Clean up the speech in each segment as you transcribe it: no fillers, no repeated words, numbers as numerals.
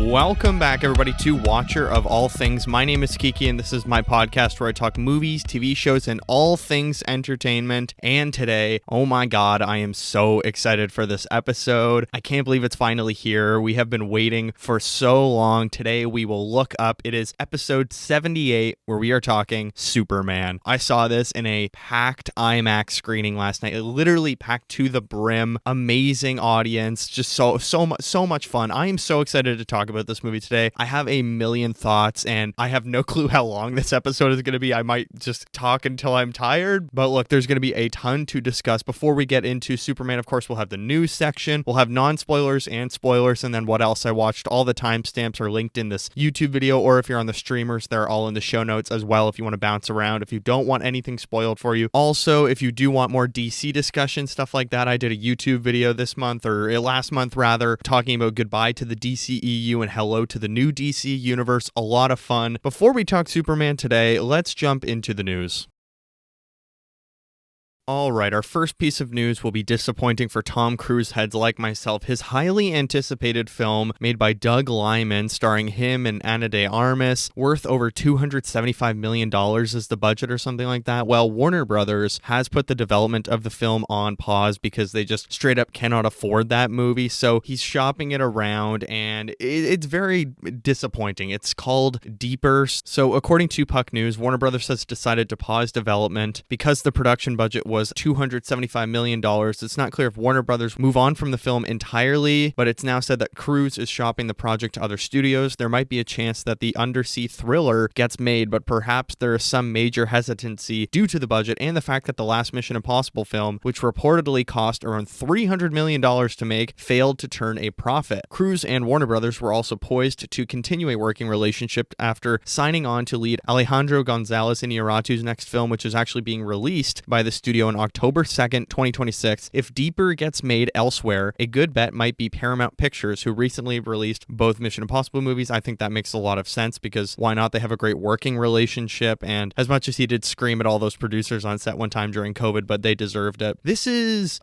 Welcome back, everybody, to Watcher of All Things. My name is Kiki, and this is my podcast where I talk movies, TV shows, and all things entertainment. And today, oh my god, I am so excited for this episode. I can't believe it's finally here. We have been waiting for so long. Today, we will look up. It is episode 78, where we are talking Superman. I saw this in a packed IMAX screening last night. It literally packed to the brim. Amazing audience. Just so much fun. I am so excited to talk about this movie today. I have a million thoughts, and I have no clue how long this episode is going to be. I might just talk until I'm tired, but look, there's going to be a ton to discuss. Before we get into Superman, of course, we'll have the news section, we'll have non-spoilers and spoilers, and then what else I watched. All the timestamps are linked in this YouTube video, or if you're on the streamers, they're all in the show notes as well if you want to bounce around, if you don't want anything spoiled for you. Also, if you do want more DC discussion, stuff like that, I did a YouTube video this month, or last month rather, talking about goodbye to the DCEU and hello to the new DC universe. A lot of fun. Before we talk Superman today, let's jump into the news. All right, our first piece of news will be disappointing for Tom Cruise heads like myself. His highly anticipated film, made by Doug Liman, starring him and Ana de Armas, worth over $275 million is the budget or something like that. Well, Warner Brothers has put the development of the film on pause because they just straight up cannot afford that movie. So he's shopping it around, and it's very disappointing. It's called Deeper. So according to Puck News, Warner Brothers has decided to pause development because the production budget was $275 million. It's not clear if Warner Brothers move on from the film entirely, but it's now said that Cruise is shopping the project to other studios. There might be a chance that the undersea thriller gets made, but perhaps there is some major hesitancy due to the budget and the fact that the last Mission Impossible film, which reportedly cost around $300 million to make, failed to turn a profit. Cruise and Warner Brothers were also poised to continue a working relationship after signing on to lead Alejandro González Iñárritu's next film, which is actually being released by the studio on October 2nd, 2026. If Deeper gets made elsewhere, a good bet might be Paramount Pictures, who recently released both Mission Impossible movies. I think that makes a lot of sense because why not? They have a great working relationship, and as much as he did scream at all those producers on set one time during COVID, but they deserved it. This is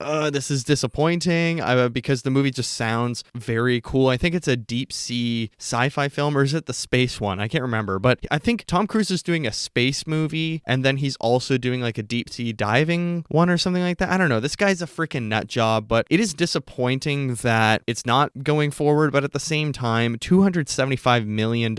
disappointing because the movie just sounds very cool. I think it's a deep sea sci-fi film, or is it the space one? I can't remember, but I think Tom Cruise is doing a space movie, and then he's also doing like a deep sea diving one or something like that. I don't know. This guy's a freaking nut job, but it is disappointing that it's not going forward. But at the same time, $275 million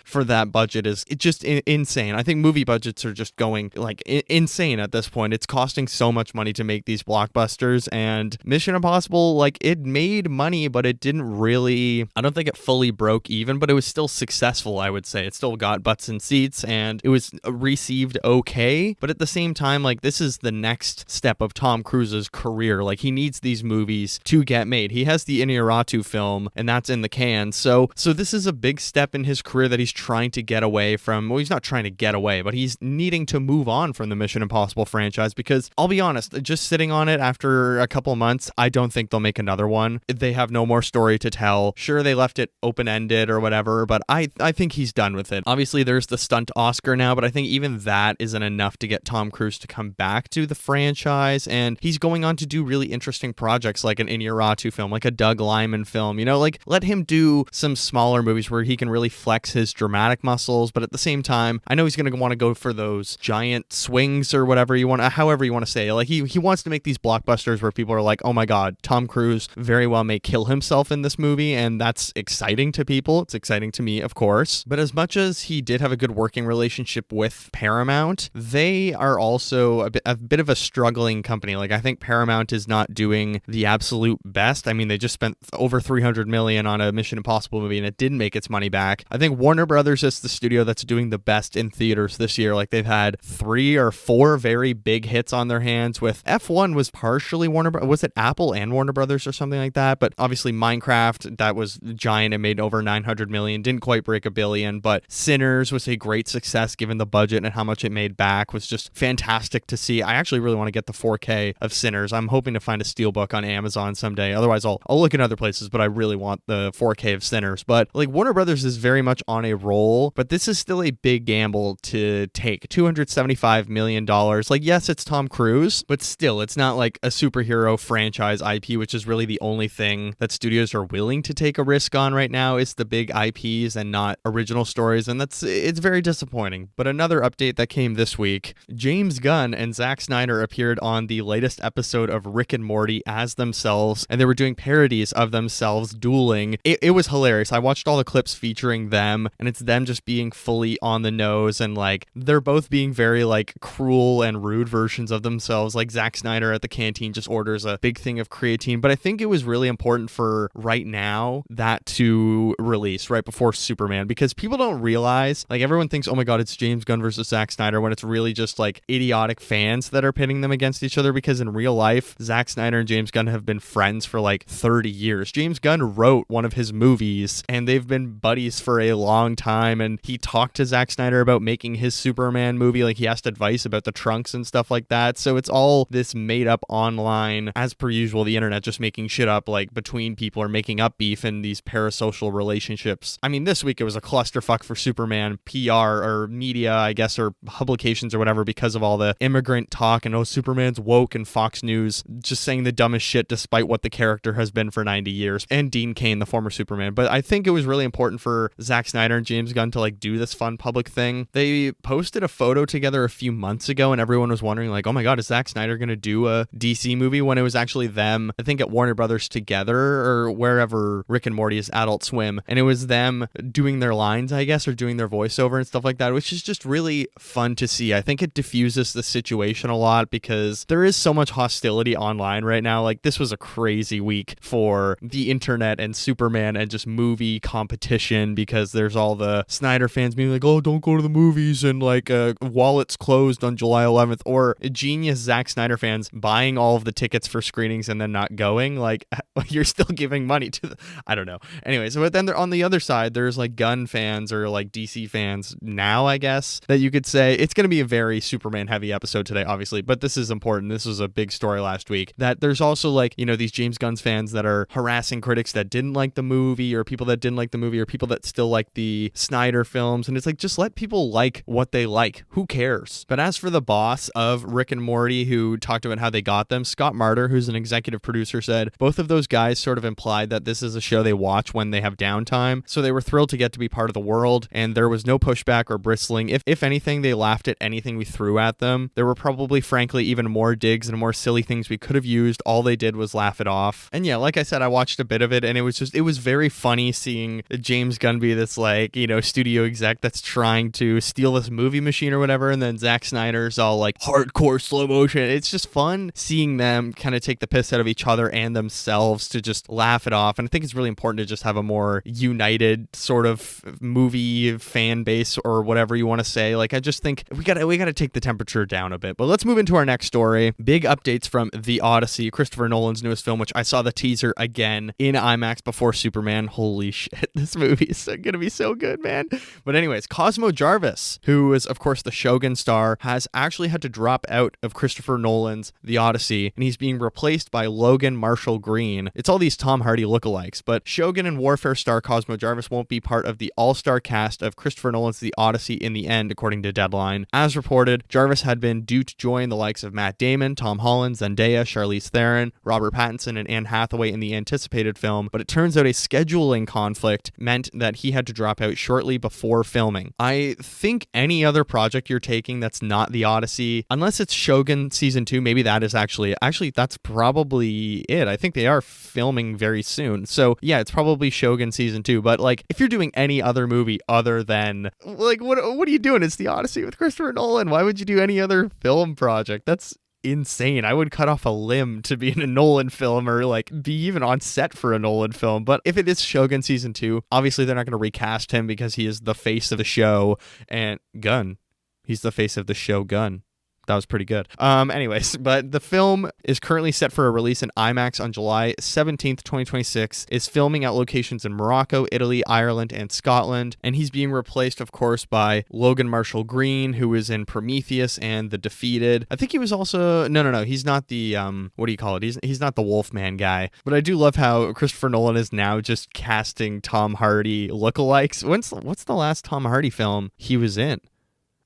for that budget is just insane. I think movie budgets are just going like insane at this point. It's costing so much money to make these blockbusters, and Mission Impossible, like, it made money, but it didn't really, I don't think it fully broke even, but it was still successful, I would say. It still got butts in seats, and it was received okay. But at the same time, like, this is the next step of Tom Cruise's career. Like, he needs these movies to get made. He has the Iñárritu film, and that's in the can. So this is a big step in his career that he's trying to get away from. Well, he's not trying to get away, but he's needing to move on from the Mission Impossible franchise, because I'll be honest, just sitting on it after a couple months, I don't think they'll make another one. They have no more story to tell. Sure, they left it open-ended or whatever, but I think he's done with it. Obviously, there's the stunt Oscar now, but I think even that isn't enough to get Tom Cruise to come back to the franchise, and he's going on to do really interesting projects like an Iñárritu film, like a Doug Liman film, like let him do some smaller movies where he can really flex his dramatic muscles, but at the same time, I know he's going to want to go for those giant swings or whatever you want, however you want to say it. Like he wants to make these blockbusters where people are like, oh my god, Tom Cruise very well may kill himself in this movie, and that's exciting to people. It's exciting to me, of course, but as much as he did have a good working relationship with Paramount, they are also a bit of a struggling company. Like, I think Paramount is not doing the absolute best. I mean, they just spent over $300 million on a Mission Impossible movie, and it didn't make its money back. I think Warner Brothers is the studio that's doing the best in theaters this year. Like, they've had 3 or 4 very big hits on their hands. With F1 was partially was it Apple and Warner Brothers or something like that? But obviously Minecraft, that was giant and made over $900 million, didn't quite break $1 billion, but Sinners was a great success given the budget and how much it made back. Was just fantastic to see. I actually really want to get the 4K of Sinners. I'm hoping to find a steelbook on Amazon someday. Otherwise, I'll look in other places, but I really want the 4K of Sinners. But like Warner Brothers is very much on a roll, but this is still a big gamble to take. $275 million. Like, yes, it's Tom Cruise, but still, it's not like a superhero franchise IP, which is really the only thing that studios are willing to take a risk on right now. It's the big IPs and not original stories, and it's very disappointing. But another update that came this week, James Gunn and Zack Snyder appeared on the latest episode of Rick and Morty as themselves, and they were doing parodies of themselves dueling. It was hilarious. I watched all the clips featuring them, and it's them just being fully on the nose, and like they're both being very like cruel and rude versions of themselves. Like Zack Snyder at the canteen just orders a big thing of creatine. But I think it was really important for right now that to release right before Superman, because people don't realize, like everyone thinks, oh my god, it's James Gunn versus Zack Snyder, when it's really just like idiotic fans that are pitting them against each other, because in real life, Zack Snyder and James Gunn have been friends for like 30 years. James Gunn wrote one of his movies, and they've been buddies for a long time, and he talked to Zack Snyder about making his Superman movie. Like, he asked advice about the trunks and stuff like that. So it's all this made up online, as per usual, the internet just making shit up like between people or making up beef in these parasocial relationships. I mean, this week it was a clusterfuck for Superman PR or media, I guess, or publications or whatever, because of all the immigrant talk and, oh, Superman's woke, and Fox News just saying the dumbest shit despite what the character has been for 90 years, and Dean Cain, the former Superman. But I think it was really important for Zack Snyder and James Gunn to like do this fun public thing. They posted a photo together a few months ago, and everyone was wondering like, oh my god, is Zack Snyder gonna do a DC movie, when it was actually them, I think at Warner Brothers together, or wherever Rick and Morty is, Adult Swim, and it was them doing their lines, I guess, or doing their voiceover and stuff like that, which is just really fun to see. I think it diffuses the situation a lot, because there is so much hostility online right now. Like, this was a crazy week for the internet and Superman and just movie competition, because there's all the Snyder fans being like, oh, don't go to the movies, and like wallets closed on July 11th, or genius Zack Snyder fans buying all of the tickets for screenings and then not going. Like, you're still giving money to the, I don't know. Anyways, but then on the other side, there's like Gunn fans or like DC fans now, I guess, that you could say. It's going to be a very Superman heavy episode today, obviously, but this is important. This was a big story last week, that there's also like, you know, these James Gunn fans that are harassing critics that didn't like the movie, or people that didn't like the movie, or people that still like the Snyder films. And it's like, just let people like what they like. Who cares? But as for the boss of Rick and Morty, who talked about how they got them, Scott Marder, who's an executive producer, said both of those guys sort of implied that this is a show they watch when they have downtime. So they were thrilled to get to be part of the world, and there was no pushback or bristling. If anything, they laughed at anything we threw at them. There were probably, frankly, even more digs and more silly things we could have used. All they did was laugh it off. And yeah, like I said, I watched a bit of it, and it was very funny seeing James Gunn be this like, you know, studio exec that's trying to steal this movie machine or whatever, and then Zack Snyder's all like hardcore slow motion. It's just fun seeing them kind of take the piss out of each other and themselves to just laugh it off. And I think it's really important to just have a more united sort of movie fan base, or whatever you want to say. Like, I just think we gotta take the temperature down a bit. But let's move into our next story. Big updates from The Odyssey, Christopher Nolan's newest film, which I saw the teaser again in IMAX before Superman. Holy shit, this movie is gonna be so good, man. But anyways, Cosmo Jarvis, who is of course the Shogun star, has actually had to drop out of Christopher Nolan's The Odyssey, and he's being replaced by Logan Marshall Green. It's all these Tom Hardy lookalikes, but Shogun and Warfare star Cosmo Jarvis won't be part of the all-star cast of Christopher Nolan's The Odyssey in the end, according to Deadline. As reported, Jarvis had been due to join the likes of Matt Damon, Tom Holland, Zendaya, Charlize Theron, Robert Pattinson, and Anne Hathaway in the anticipated film, but it turns out a scheduling conflict meant that he had to drop out shortly before filming. I think any other project you're taking that's not The Odyssey, unless it's Shogun Season 2, maybe that is actually that's probably it. I think they are filming very soon. So yeah, it's probably Shogun Season 2, but like, if you're doing any other movie other than, like, what are you doing? It's The Odyssey with Christopher Nolan. Why would you do any other film project? That's insane. I would cut off a limb to be in a Nolan film, or like be even on set for a Nolan film. But if it is Shogun Season 2, obviously they're not going to recast him, because he is the face of the show, and Gunn, he's the face of the show Gunn. That was pretty good. Anyways, but the film is currently set for a release in IMAX on July 17th, 2026. Is filming at locations in Morocco, Italy, Ireland, and Scotland. And he's being replaced, of course, by Logan Marshall Green, who was in Prometheus and The Defeated. I think he was also... No. He's not the... what do you call it? He's not the Wolfman guy. But I do love how Christopher Nolan is now just casting Tom Hardy lookalikes. What's the last Tom Hardy film he was in?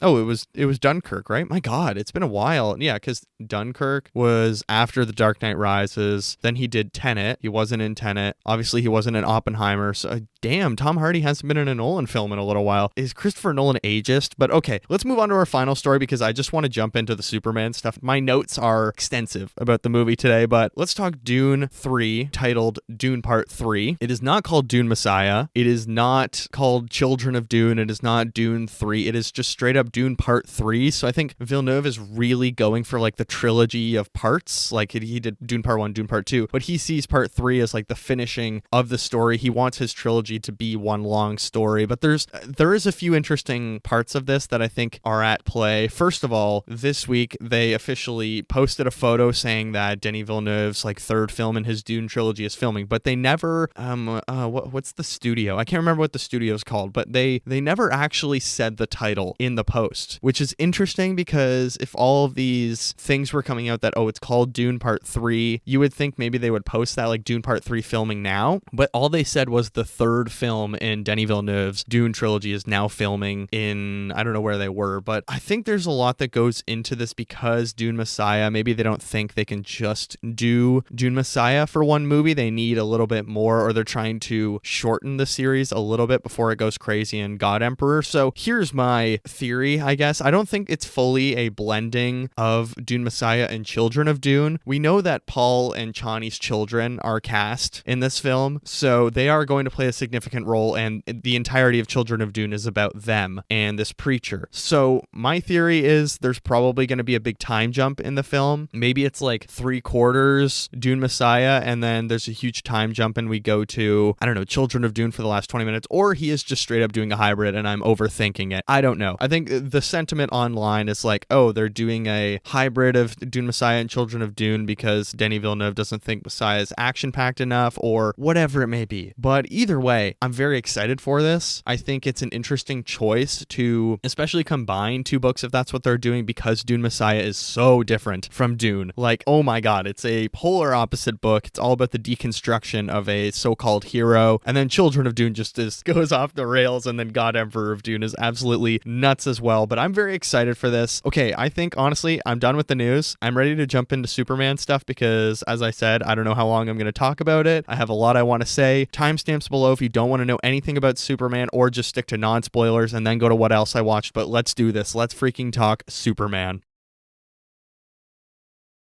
Oh, it was Dunkirk, right? My God, it's been a while. Yeah, because Dunkirk was after The Dark Knight Rises. Then he did Tenet. He wasn't in Tenet. Obviously, he wasn't in Oppenheimer. So, damn, Tom Hardy hasn't been in a Nolan film in a little while. Is Christopher Nolan ageist? But okay, let's move on to our final story because I just want to jump into the Superman stuff. My notes are extensive about the movie today, but let's talk Dune 3, titled Dune Part 3. It is not called Dune Messiah. It is not called Children of Dune. It is not Dune 3. It is just straight up Dune Part 3. So I think Villeneuve is really going for like the trilogy of parts. Like he did Dune Part 1, Dune Part 2, but he sees Part 3 as like the finishing of the story. He wants his trilogy to be one long story, but there is a few interesting parts of this that I think are at play. First of all, this week they officially posted a photo saying that Denis Villeneuve's like third film in his Dune trilogy is filming, but they never what's the studio? I can't remember what the studio is called, but they never actually said the title in the post, which is interesting because if all of these things were coming out that, oh, it's called Dune Part 3, you would think maybe they would post that like Dune Part 3 filming now, but all they said was the third film in Denis Villeneuve's Dune trilogy is now filming in, I don't know where they were, but I think there's a lot that goes into this because Dune Messiah, maybe they don't think they can just do Dune Messiah for one movie. They need a little bit more, or they're trying to shorten the series a little bit before it goes crazy in God Emperor. So here's my theory, I guess. I don't think it's fully a blending of Dune Messiah and Children of Dune. We know that Paul and Chani's children are cast in this film, so they are going to play a significant role, and the entirety of Children of Dune is about them and this preacher. So my theory is there's probably going to be a big time jump in the film. Maybe it's like 3/4 Dune Messiah, and then there's a huge time jump and we go to, I don't know, Children of Dune for the last 20 minutes, or he is just straight up doing a hybrid and I'm overthinking it. I don't know. I think the sentiment online is like, oh, they're doing a hybrid of Dune Messiah and Children of Dune because Denis Villeneuve doesn't think Messiah is action-packed enough, or whatever it may be. But either way, I'm very excited for this. I think it's an interesting choice to especially combine two books if that's what they're doing, because Dune Messiah is so different from Dune. Like, oh my God, it's a polar opposite book. It's all about the deconstruction of a so-called hero. And then Children of Dune just goes off the rails, and then God Emperor of Dune is absolutely nuts as well. But I'm very excited for this. Okay, I think honestly, I'm done with the news. I'm ready to jump into Superman stuff because, as I said, I don't know how long I'm going to talk about it. I have a lot I want to say. Timestamps below if you don't want to know anything about Superman, or just stick to non-spoilers and then go to what else I watched. But let's do this. Let's freaking talk Superman.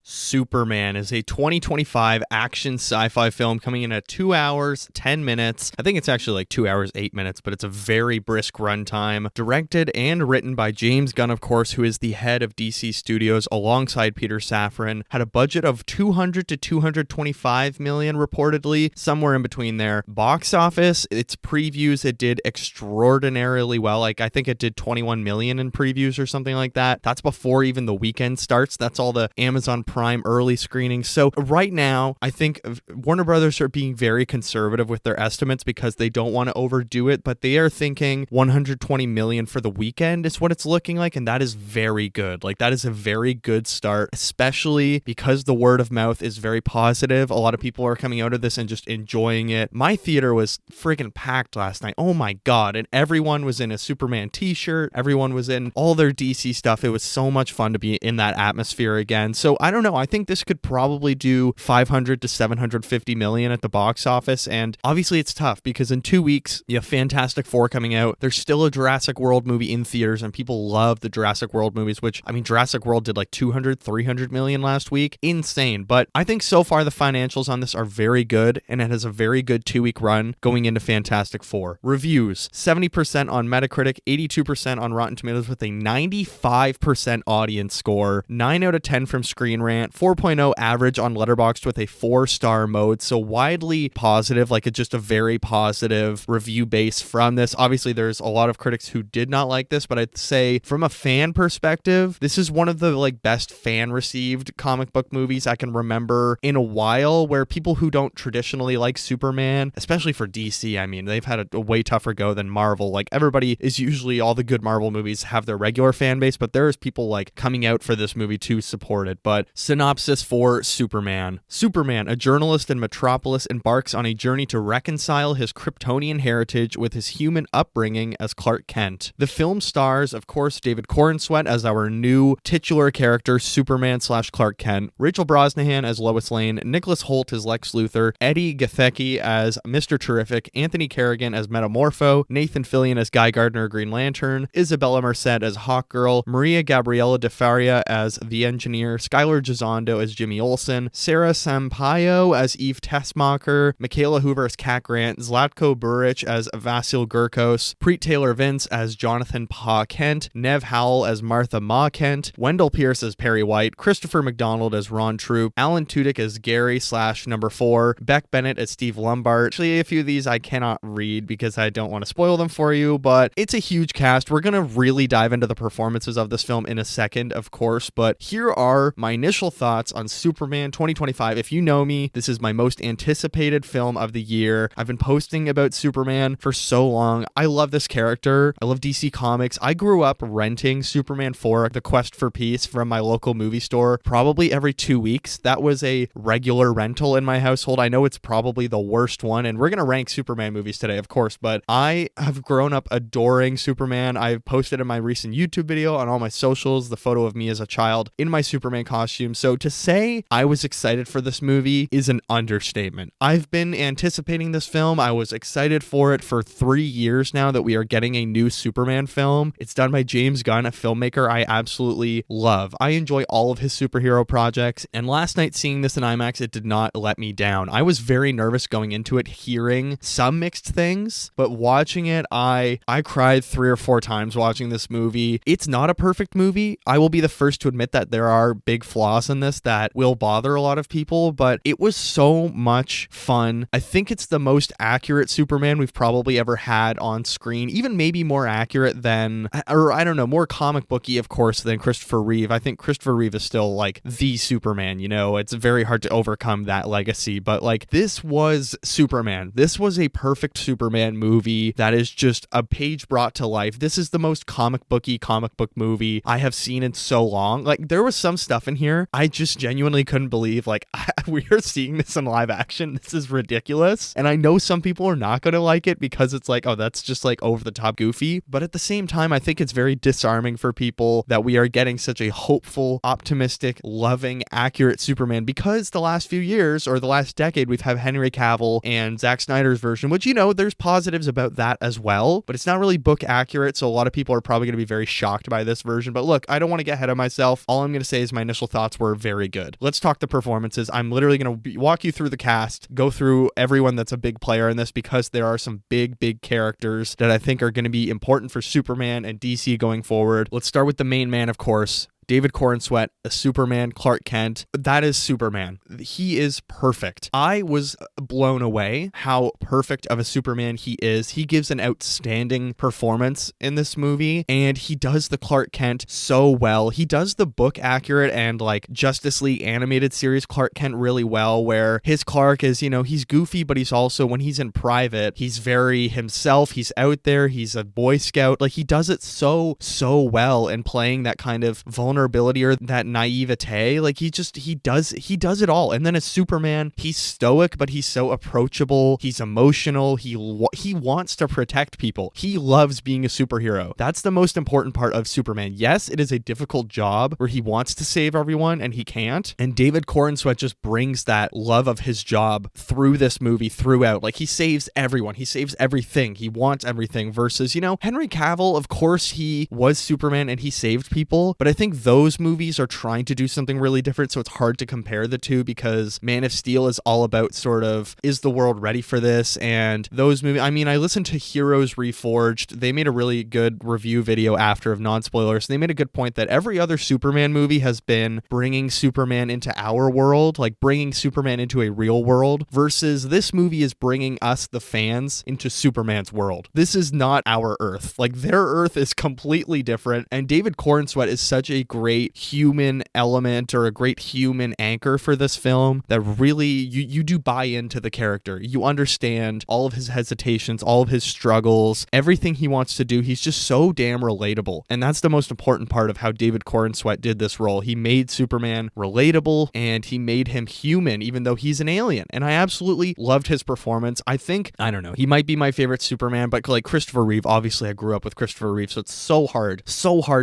Superman is a 2025 action sci-fi film coming in at 2 hours, 10 minutes. I think it's actually like 2 hours, 8 minutes, but it's a very brisk runtime. Directed and written by James Gunn, of course, who is the head of DC Studios alongside Peter Safran. Had a budget of 200 to 225 million, reportedly, somewhere in between there. Box office, its previews, it did extraordinarily well. Like, I think it did 21 million in previews or something like that. That's before even the weekend starts. That's all the Amazon Prime early screenings. So right now, I think Warner Brothers are being very conservative with their estimates because they don't want to overdo it, but they are thinking 120 million for the weekend is what it's looking like, and that is very good. Like, that is a very good start, especially because the word of mouth is very positive. A lot of people are coming out of this and just enjoying it. My theater was freaking packed last night. Oh my God. And everyone was in a Superman t-shirt. Everyone was in all their DC stuff. It was so much fun to be in that atmosphere again. So I don't know. I think this could probably do 500 to 750 million at the box office. And obviously it's tough because in 2 weeks, you have Fantastic Four coming out. There's still a Jurassic World movie in theaters and people love the Jurassic World movies, which, I mean, Jurassic World did like 200, 300 million last week. Insane. But I think so far the financials on this are very good, and it has a very good 2-week run going into Fantastic Four. Reviews, 70% on Metacritic, 82% on Rotten Tomatoes with a 95% audience score, 9 out of 10 from Screen Rant, rant. 4.0 average on Letterboxd with a 4-star mode, so widely positive, like it's just a very positive review base from this. Obviously, there's a lot of critics who did not like this, but I'd say from a fan perspective, this is one of the like best fan received comic book movies I can remember in a while, where people who don't traditionally like Superman, especially for DC, I mean, they've had a way tougher go than Marvel. Like everybody is usually, all the good Marvel movies have their regular fan base, but there's people like coming out for this movie to support it. But synopsis for Superman. Superman, a journalist in Metropolis, embarks on a journey to reconcile his Kryptonian heritage with his human upbringing as Clark Kent. The film stars, of course, David Corenswet as our new titular character, Superman / Clark Kent, Rachel Brosnahan as Lois Lane, Nicholas Hoult as Lex Luthor, Eddie Gathecki as Mr. Terrific, Anthony Kerrigan as Metamorpho, Nathan Fillion as Guy Gardner Green Lantern, Isabella Merced as Hawkgirl, Maria Gabriela de Faria as The Engineer, Skylar Gisondo as Jimmy Olsen, Sarah Sampaio as Eve Tessmacher, Michaela Hoover as Cat Grant, Zlatko Buric as Vasil Gurkos, Preet Taylor Vince as Jonathan Pa Kent, Nev Howell as Martha Ma Kent, Wendell Pierce as Perry White, Christopher McDonald as Ron Troop, Alan Tudyk as Gary / number 4, Beck Bennett as Steve Lombard. Actually, a few of these I cannot read because I don't want to spoil them for you, but it's a huge cast. We're going to really dive into the performances of this film in a second, of course, but here are my initial thoughts on Superman 2025. If you know me, this is my most anticipated film of the year. I've been posting about Superman for so long. I love this character. I love DC Comics. I grew up renting Superman 4, The Quest for Peace, from my local movie store probably every 2 weeks. That was a regular rental in my household. I know it's probably the worst one, and we're going to rank Superman movies today, of course, but I have grown up adoring Superman. I've posted in my recent YouTube video on all my socials the photo of me as a child in my Superman costume. So to say I was excited for this movie is an understatement. I've been anticipating this film. I was excited for it for 3 years now that we are getting a new Superman film. It's done by James Gunn, a filmmaker I absolutely love. I enjoy all of his superhero projects, and last night seeing this in IMAX, it did not let me down. I was very nervous going into it, hearing some mixed things, but watching it, I cried 3 or 4 times watching this movie. It's not a perfect movie. I will be the first to admit that there are big flaws in this that will bother a lot of people, but it was so much fun. I think it's the most accurate Superman we've probably ever had on screen, even maybe more accurate than, or I don't know, more comic booky, of course, than Christopher Reeve. I think Christopher Reeve is still like the Superman, you know, it's very hard to overcome that legacy, but like this was Superman. This was a perfect Superman movie that is just a page brought to life. This is the most comic booky comic book movie I have seen in so long. Like there was some stuff in here I just genuinely couldn't believe, like we are seeing this in live action. This is ridiculous. And I know some people are not going to like it because it's like, oh, that's just like over the top goofy. But at the same time, I think it's very disarming for people that we are getting such a hopeful, optimistic, loving, accurate Superman, because the last few years or the last decade, we've had Henry Cavill and Zack Snyder's version, which, you know, there's positives about that as well, but it's not really book accurate. So a lot of people are probably going to be very shocked by this version. But look, I don't want to get ahead of myself. All I'm going to say is my initial thoughts were very good. Let's talk the performances. I'm literally going to walk you through the cast, go through everyone that's a big player in this, because there are some big characters that I think are going to be important for Superman and DC going forward. Let's start with the main man, of course. David Corenswet, a Superman, Clark Kent. That is Superman. He is perfect. I was blown away how perfect of a Superman he is. He gives an outstanding performance in this movie, and he does the Clark Kent so well. He does the book accurate and like Justice League animated series Clark Kent really well, where his Clark is, you know, he's goofy, but he's also, when he's in private, he's very himself. He's out there. He's a Boy Scout. Like he does it so well in playing that kind of vulnerability or that naivete. Like he does it all. And then as Superman, he's stoic, but he's so approachable. He's emotional. He wants to protect people. He loves being a superhero. That's the most important part of Superman. Yes, it is a difficult job where he wants to save everyone and he can't. And David Corenswet just brings that love of his job through this movie throughout. Like he saves everyone. He saves everything. He wants everything versus, you know, Henry Cavill, of course he was Superman and he saved people, but I think those movies are trying to do something really different, so it's hard to compare the two because Man of Steel is all about sort of, is the world ready for this? And those movies, I mean, I listened to Heroes Reforged. They made a really good review video after of non-spoilers. They made a good point that every other Superman movie has been bringing Superman into our world, like bringing Superman into a real world, versus this movie is bringing us, the fans, into Superman's world. This is not our Earth. Like, their Earth is completely different, and David Cornsweet is such a great human element or a great human anchor for this film that really, you do buy into the character. You understand all of his hesitations, all of his struggles, everything he wants to do. He's just so damn relatable, and that's the most important part of how David Cornsweet did this role. He made Superman relatable, and he made him human, even though he's an alien, and I absolutely loved his performance. I think, I don't know, he might be my favorite Superman, but like Christopher Reeve, obviously I grew up with Christopher Reeve, so it's so hard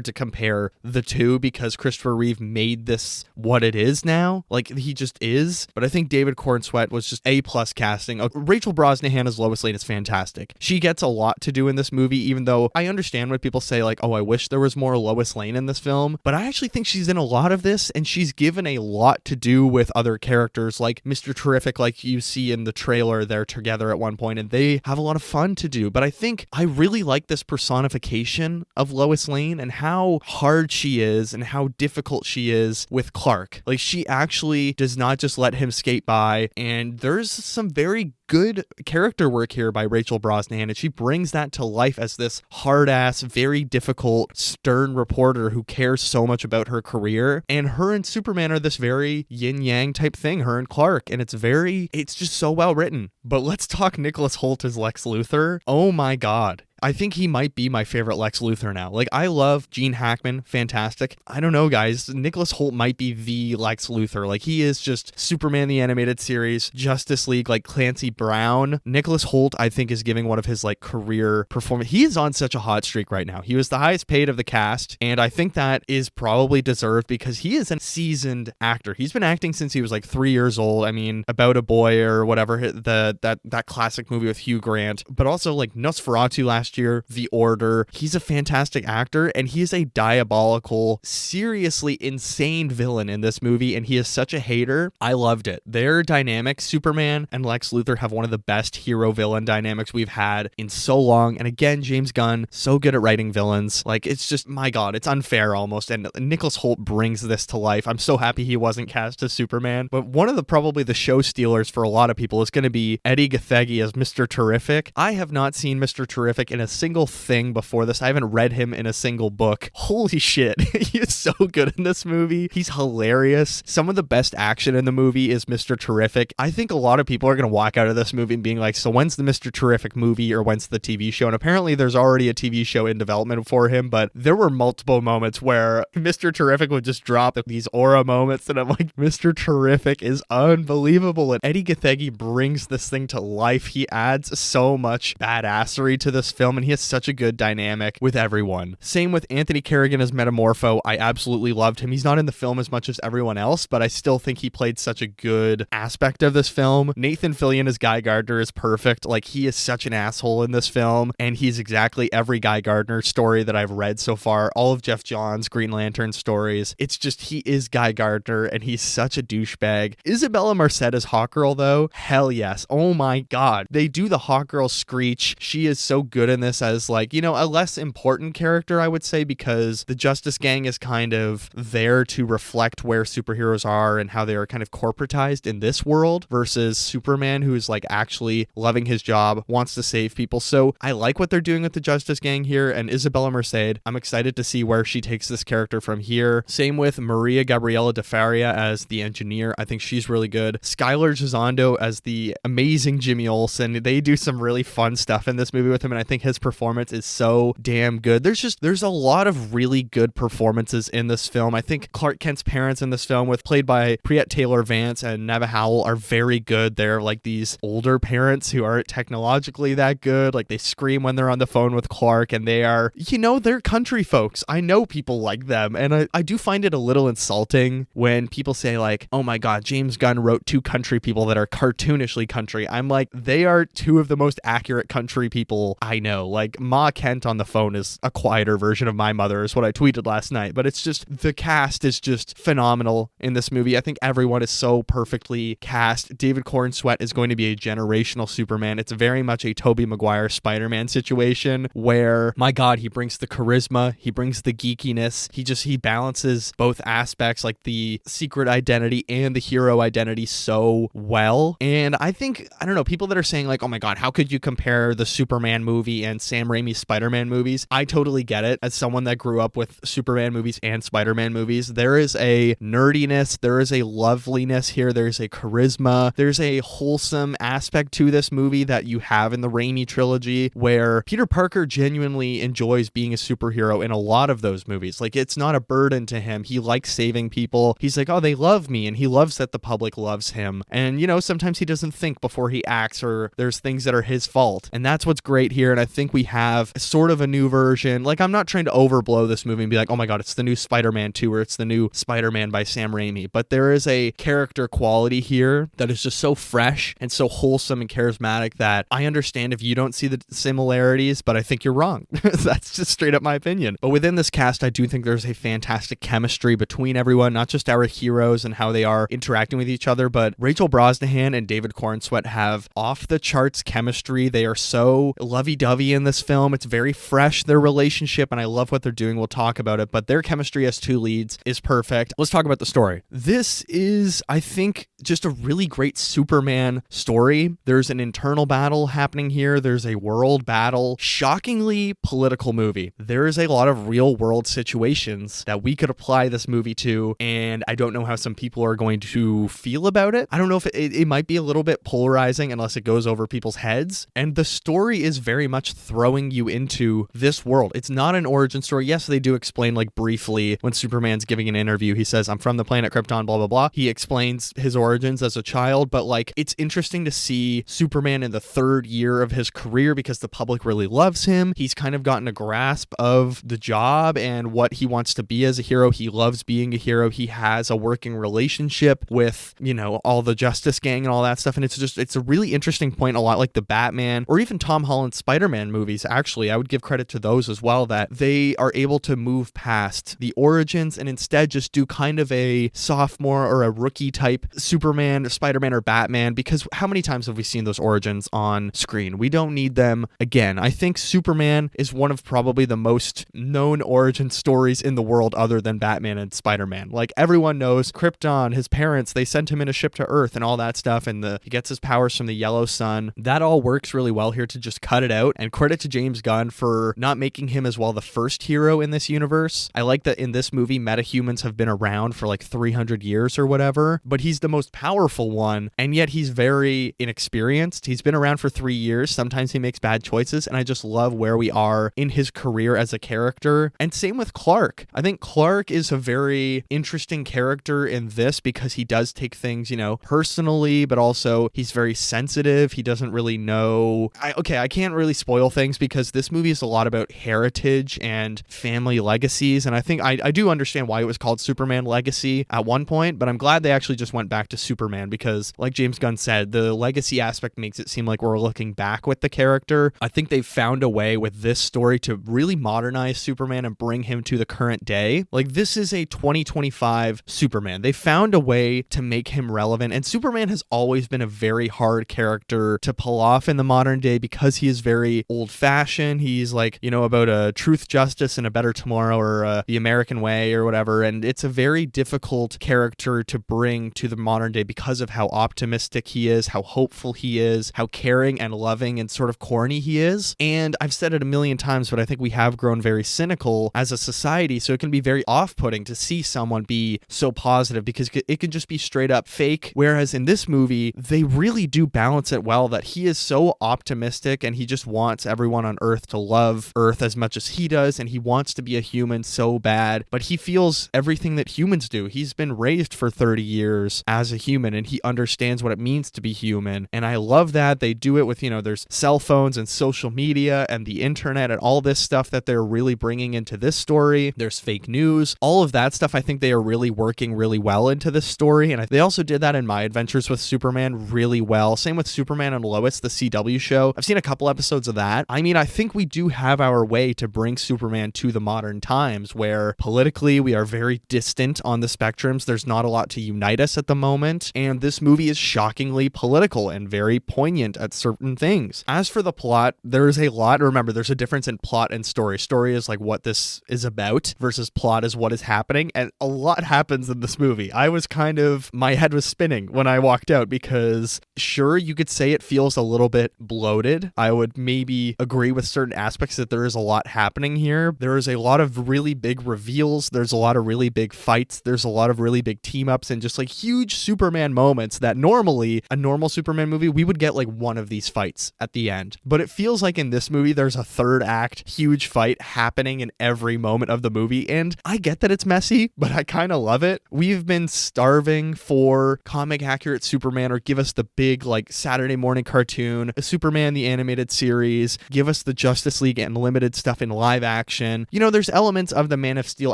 to compare the two because Christopher Reeve made this what it is now. Like, he just is. But I think David Cornsweet was just A+ casting. Rachel Brosnahan as Lois Lane is fantastic. She gets a lot to do in this movie, even though I understand when people say like, oh, I wish there was more Lois Lane in this film, but I actually think she's in a lot of this, and she's given a lot to do with other characters like Mr. Terrific, like you see in the trailer. They're together at one point and they have a lot of fun to do. But I think I really like this personification of Lois Lane and how hard she is and how difficult she is with Clark. Like, she actually does not just let him skate by, and there's some very good character work here by Rachel Brosnahan, and she brings that to life as this hard-ass, very difficult, stern reporter who cares so much about her career. And her and Superman are this very yin-yang type thing, her and Clark, and it's just so well written. But let's talk Nicholas Hoult as Lex Luthor. Oh my god. I think he might be my favorite Lex Luthor now. Like, I love Gene Hackman, fantastic. I don't know, guys. Nicholas Hoult might be the Lex Luthor. Like, he is just Superman the Animated Series, Justice League, like Clancy Brown. Nicholas Hoult, I think, is giving one of his, like, career performance. He is on such a hot streak right now. He was the highest paid of the cast, and I think that is probably deserved because he is a seasoned actor. He's been acting since he was, like, 3 years old. I mean, About a Boy or whatever, that classic movie with Hugh Grant, but also, like, Nosferatu last year, The Order. He's a fantastic actor, and he is a diabolical, seriously insane villain in this movie, and he is such a hater. I loved it. Their dynamic, Superman and Lex Luthor, have one of the best hero-villain dynamics we've had in so long, and again, James Gunn, so good at writing villains. Like, it's just, my god, it's unfair almost, and Nicholas Hoult brings this to life. I'm so happy he wasn't cast as Superman, but one of the, probably the show stealers for a lot of people is going to be Eddie Gathegi as Mr. Terrific. I have not seen Mr. Terrific in a single thing before this. I haven't read him in a single book. Holy shit. He is so good in this movie. He's hilarious. Some of the best action in the movie is Mr. Terrific. I think a lot of people are going to walk out of this movie and being like, so when's the Mr. Terrific movie or when's the TV show? And apparently there's already a TV show in development for him, but there were multiple moments where Mr. Terrific would just drop these aura moments, and I'm like, Mr. Terrific is unbelievable. And Eddie Gathegi brings this thing to life. He adds so much badassery to this film, and he has such a good dynamic with everyone. Same with Anthony Carrigan as Metamorpho. I absolutely loved him. He's not in the film as much as everyone else, but I still think he played such a good aspect of this film. Nathan Fillion as Guy Gardner is perfect. Like, he is such an asshole in this film, and he's exactly every Guy Gardner story that I've read so far. All of Jeff Johns' Green Lantern stories. It's just, he is Guy Gardner, and he's such a douchebag. Isabella Marcet as Hawkgirl, though, hell yes. Oh my god. They do the Hawkgirl screech. She is so good in this as, like, you know, a less important character, I would say, because the Justice Gang is kind of there to reflect where superheroes are and how they are kind of corporatized in this world versus Superman, who is like actually loving his job, wants to save people. So I like what they're doing with the Justice Gang here, and Isabella Merced, I'm excited to see where she takes this character from here. Same with Maria Gabriela de Faria as the engineer. I think she's really good. Skylar Gisondo as the amazing Jimmy Olsen. They do some really fun stuff in this movie with him, and I think his performance is so damn good. There's a lot of really good performances in this film. I think Clark Kent's parents in this film, played by Priyat Taylor Vance and Neva Howell, are very good. They're like these older parents who aren't technologically that good. Like, they scream when they're on the phone with Clark, and they are, you know, they're country folks. I know people like them, and I do find it a little insulting when people say like, oh my god, James Gunn wrote two country people that are cartoonishly country. I'm like, they are two of the most accurate country people I know. know, like Ma Kent on the phone is a quieter version of my mother is what I tweeted last night, but it's just, the cast is just phenomenal in this movie. I think everyone is so perfectly cast. David Corenswet is going to be a generational Superman. It's very much a Tobey Maguire Spider-Man situation where, my God, he brings the charisma, he brings the geekiness, he balances both aspects, like the secret identity and the hero identity, so well. And I think, I don't know, people that are saying like, oh my God, how could you compare the Superman movie and Sam Raimi's Spider-Man movies? I totally get it. As someone that grew up with Superman movies and Spider-Man movies, there is a nerdiness, there is a loveliness here, there's a charisma, there's a wholesome aspect to this movie that you have in the Raimi trilogy, where Peter Parker genuinely enjoys being a superhero in a lot of those movies. Like, it's not a burden to him. He likes saving people. He's like, oh, they love me, and he loves that the public loves him. And, you know, sometimes he doesn't think before he acts, or there's things that are his fault. And that's what's great here. And I think we have sort of a new version. Like, I'm not trying to overblow this movie and be like, oh my God, it's the new Spider-Man 2, or it's the new Spider-Man by Sam Raimi. But there is a character quality here that is just so fresh and so wholesome and charismatic that I understand if you don't see the similarities, but I think you're wrong. That's just straight up my opinion. But within this cast, I do think there's a fantastic chemistry between everyone, not just our heroes and how they are interacting with each other, but Rachel Brosnahan and David Corenswet have off the charts chemistry. They are so lovey-dovey in this film. It's very fresh, their relationship, and I love what they're doing. We'll talk about it, but their chemistry as two leads is perfect. Let's talk about the story. This is, I think, just a really great Superman story. There's an internal battle happening here. There's a world battle. Shockingly political movie. There is a lot of real world situations that we could apply this movie to, and I don't know how some people are going to feel about it. I don't know if it might be a little bit polarizing unless it goes over people's heads. And the story is very much throwing you into this world. It's not an origin story. Yes, they do explain, like, briefly when Superman's giving an interview, he says, I'm from the planet Krypton, blah, blah, blah. He explains his origins as a child, but like, it's interesting to see Superman in the third year of his career because the public really loves him. He's kind of gotten a grasp of the job and what he wants to be as a hero. He loves being a hero. He has a working relationship with, you know, all the Justice Gang and all that stuff. And it's a really interesting point, a lot like the Batman or even Tom Holland's Spider-Man movies. Actually, I would give credit to those as well, that they are able to move past the origins and instead just do kind of a sophomore or a rookie type Superman, Spider-Man, or Batman, because how many times have we seen those origins on screen? We don't need them again. I think Superman is one of probably the most known origin stories in the world other than Batman and Spider-Man. Like, everyone knows Krypton, his parents, they sent him in a ship to Earth and all that stuff, and he gets his powers from the yellow sun. That all works really well here to just cut it out, and credit to James Gunn for not making him as well the first hero in this universe. I like that in this movie, metahumans have been around for like 300 years or whatever, but he's the most powerful one, and yet he's very inexperienced. He's been around for 3 years. Sometimes he makes bad choices, and I just love where we are in his career as a character. And same with Clark. I think Clark is a very interesting character in this because he does take things, you know, personally, but also he's very sensitive. He doesn't really know. I can't really spoil things because this movie is a lot about heritage and family legacies, and I think I do understand why it was called Superman Legacy at one point, but I'm glad they actually just went back to Superman because, like James Gunn said, the legacy aspect makes it seem like we're looking back with the character. I think they've found a way with this story to really modernize Superman and bring him to the current day. Like, this is a 2025 Superman. They found a way to make him relevant, and Superman has always been a very hard character to pull off in the modern day because he is very old-fashioned. He's like, you know, about a truth, justice, and a better tomorrow, or the American way or whatever, and it's a very difficult character to bring to the modern day because of how optimistic he is, how hopeful he is, how caring and loving and sort of corny he is. And I've said it a million times, but I think we have grown very cynical as a society, so it can be very off-putting to see someone be so positive because it can just be straight up fake. Whereas in this movie, they really do balance it well, that he is so optimistic and he just wants everyone on Earth to love Earth as much as he does, and he wants to be a human so bad, but he feels everything that humans do. He's been raised for 30 years as a human, and he understands what it means to be human. And I love that they do it with, you know, there's cell phones and social media and the internet and all this stuff that they're really bringing into this story. There's fake news, all of that stuff. I think they are really working really well into this story, and they also did that in My Adventures with Superman really well. Same with Superman and Lois, the CW show. I've seen a couple episodes of that, I mean, I think we do have our way to bring Superman to the modern times where politically we are very distant on the spectrums. There's not a lot to unite us at the moment. And this movie is shockingly political and very poignant at certain things. As for the plot, there is a lot. Remember, there's a difference in plot and story. Story is like what this is about versus plot is what is happening. And a lot happens in this movie. My head was spinning when I walked out because sure, you could say it feels a little bit bloated. I would maybe agree with certain aspects that there is a lot happening here. There is a lot of really big reveals. There's a lot of really big fights. There's a lot of really big team ups and just like huge Superman moments that normally a normal Superman movie, we would get like one of these fights at the end. But it feels like in this movie, there's a third act, huge fight happening in every moment of the movie. And I get that it's messy, but I kind of love it. We've been starving for comic accurate Superman, or give us the big like Saturday morning cartoon, a Superman the animated series, give us the Justice League and limited stuff in live action. You know, there's elements of the Man of Steel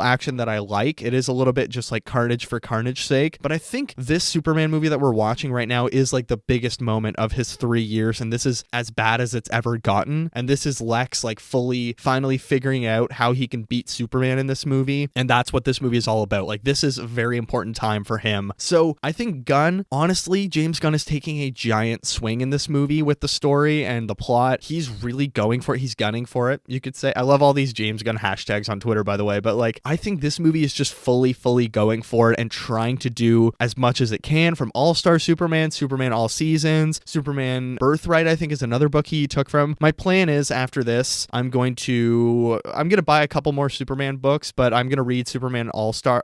action that I like. It is a little bit just like carnage for carnage sake, but I think this Superman movie that we're watching right now is like the biggest moment of his 3 years, and this is as bad as it's ever gotten. And this is Lex like finally figuring out how he can beat Superman in this movie, and that's what this movie is all about. Like, this is a very important time for him. So I think honestly, James Gunn is taking a giant swing in this movie with the story and the plot. He's really going for it. He's gunning for it, you could say. I love all these James Gunn hashtags on Twitter, by the way, but like, I think this movie is just fully going for it and trying to do as much as it can, from All-Star Superman, Superman All Seasons, Superman Birthright, I think is another book he took from. My plan is after this, I'm going to buy a couple more Superman books, but I'm going to read Superman All-Star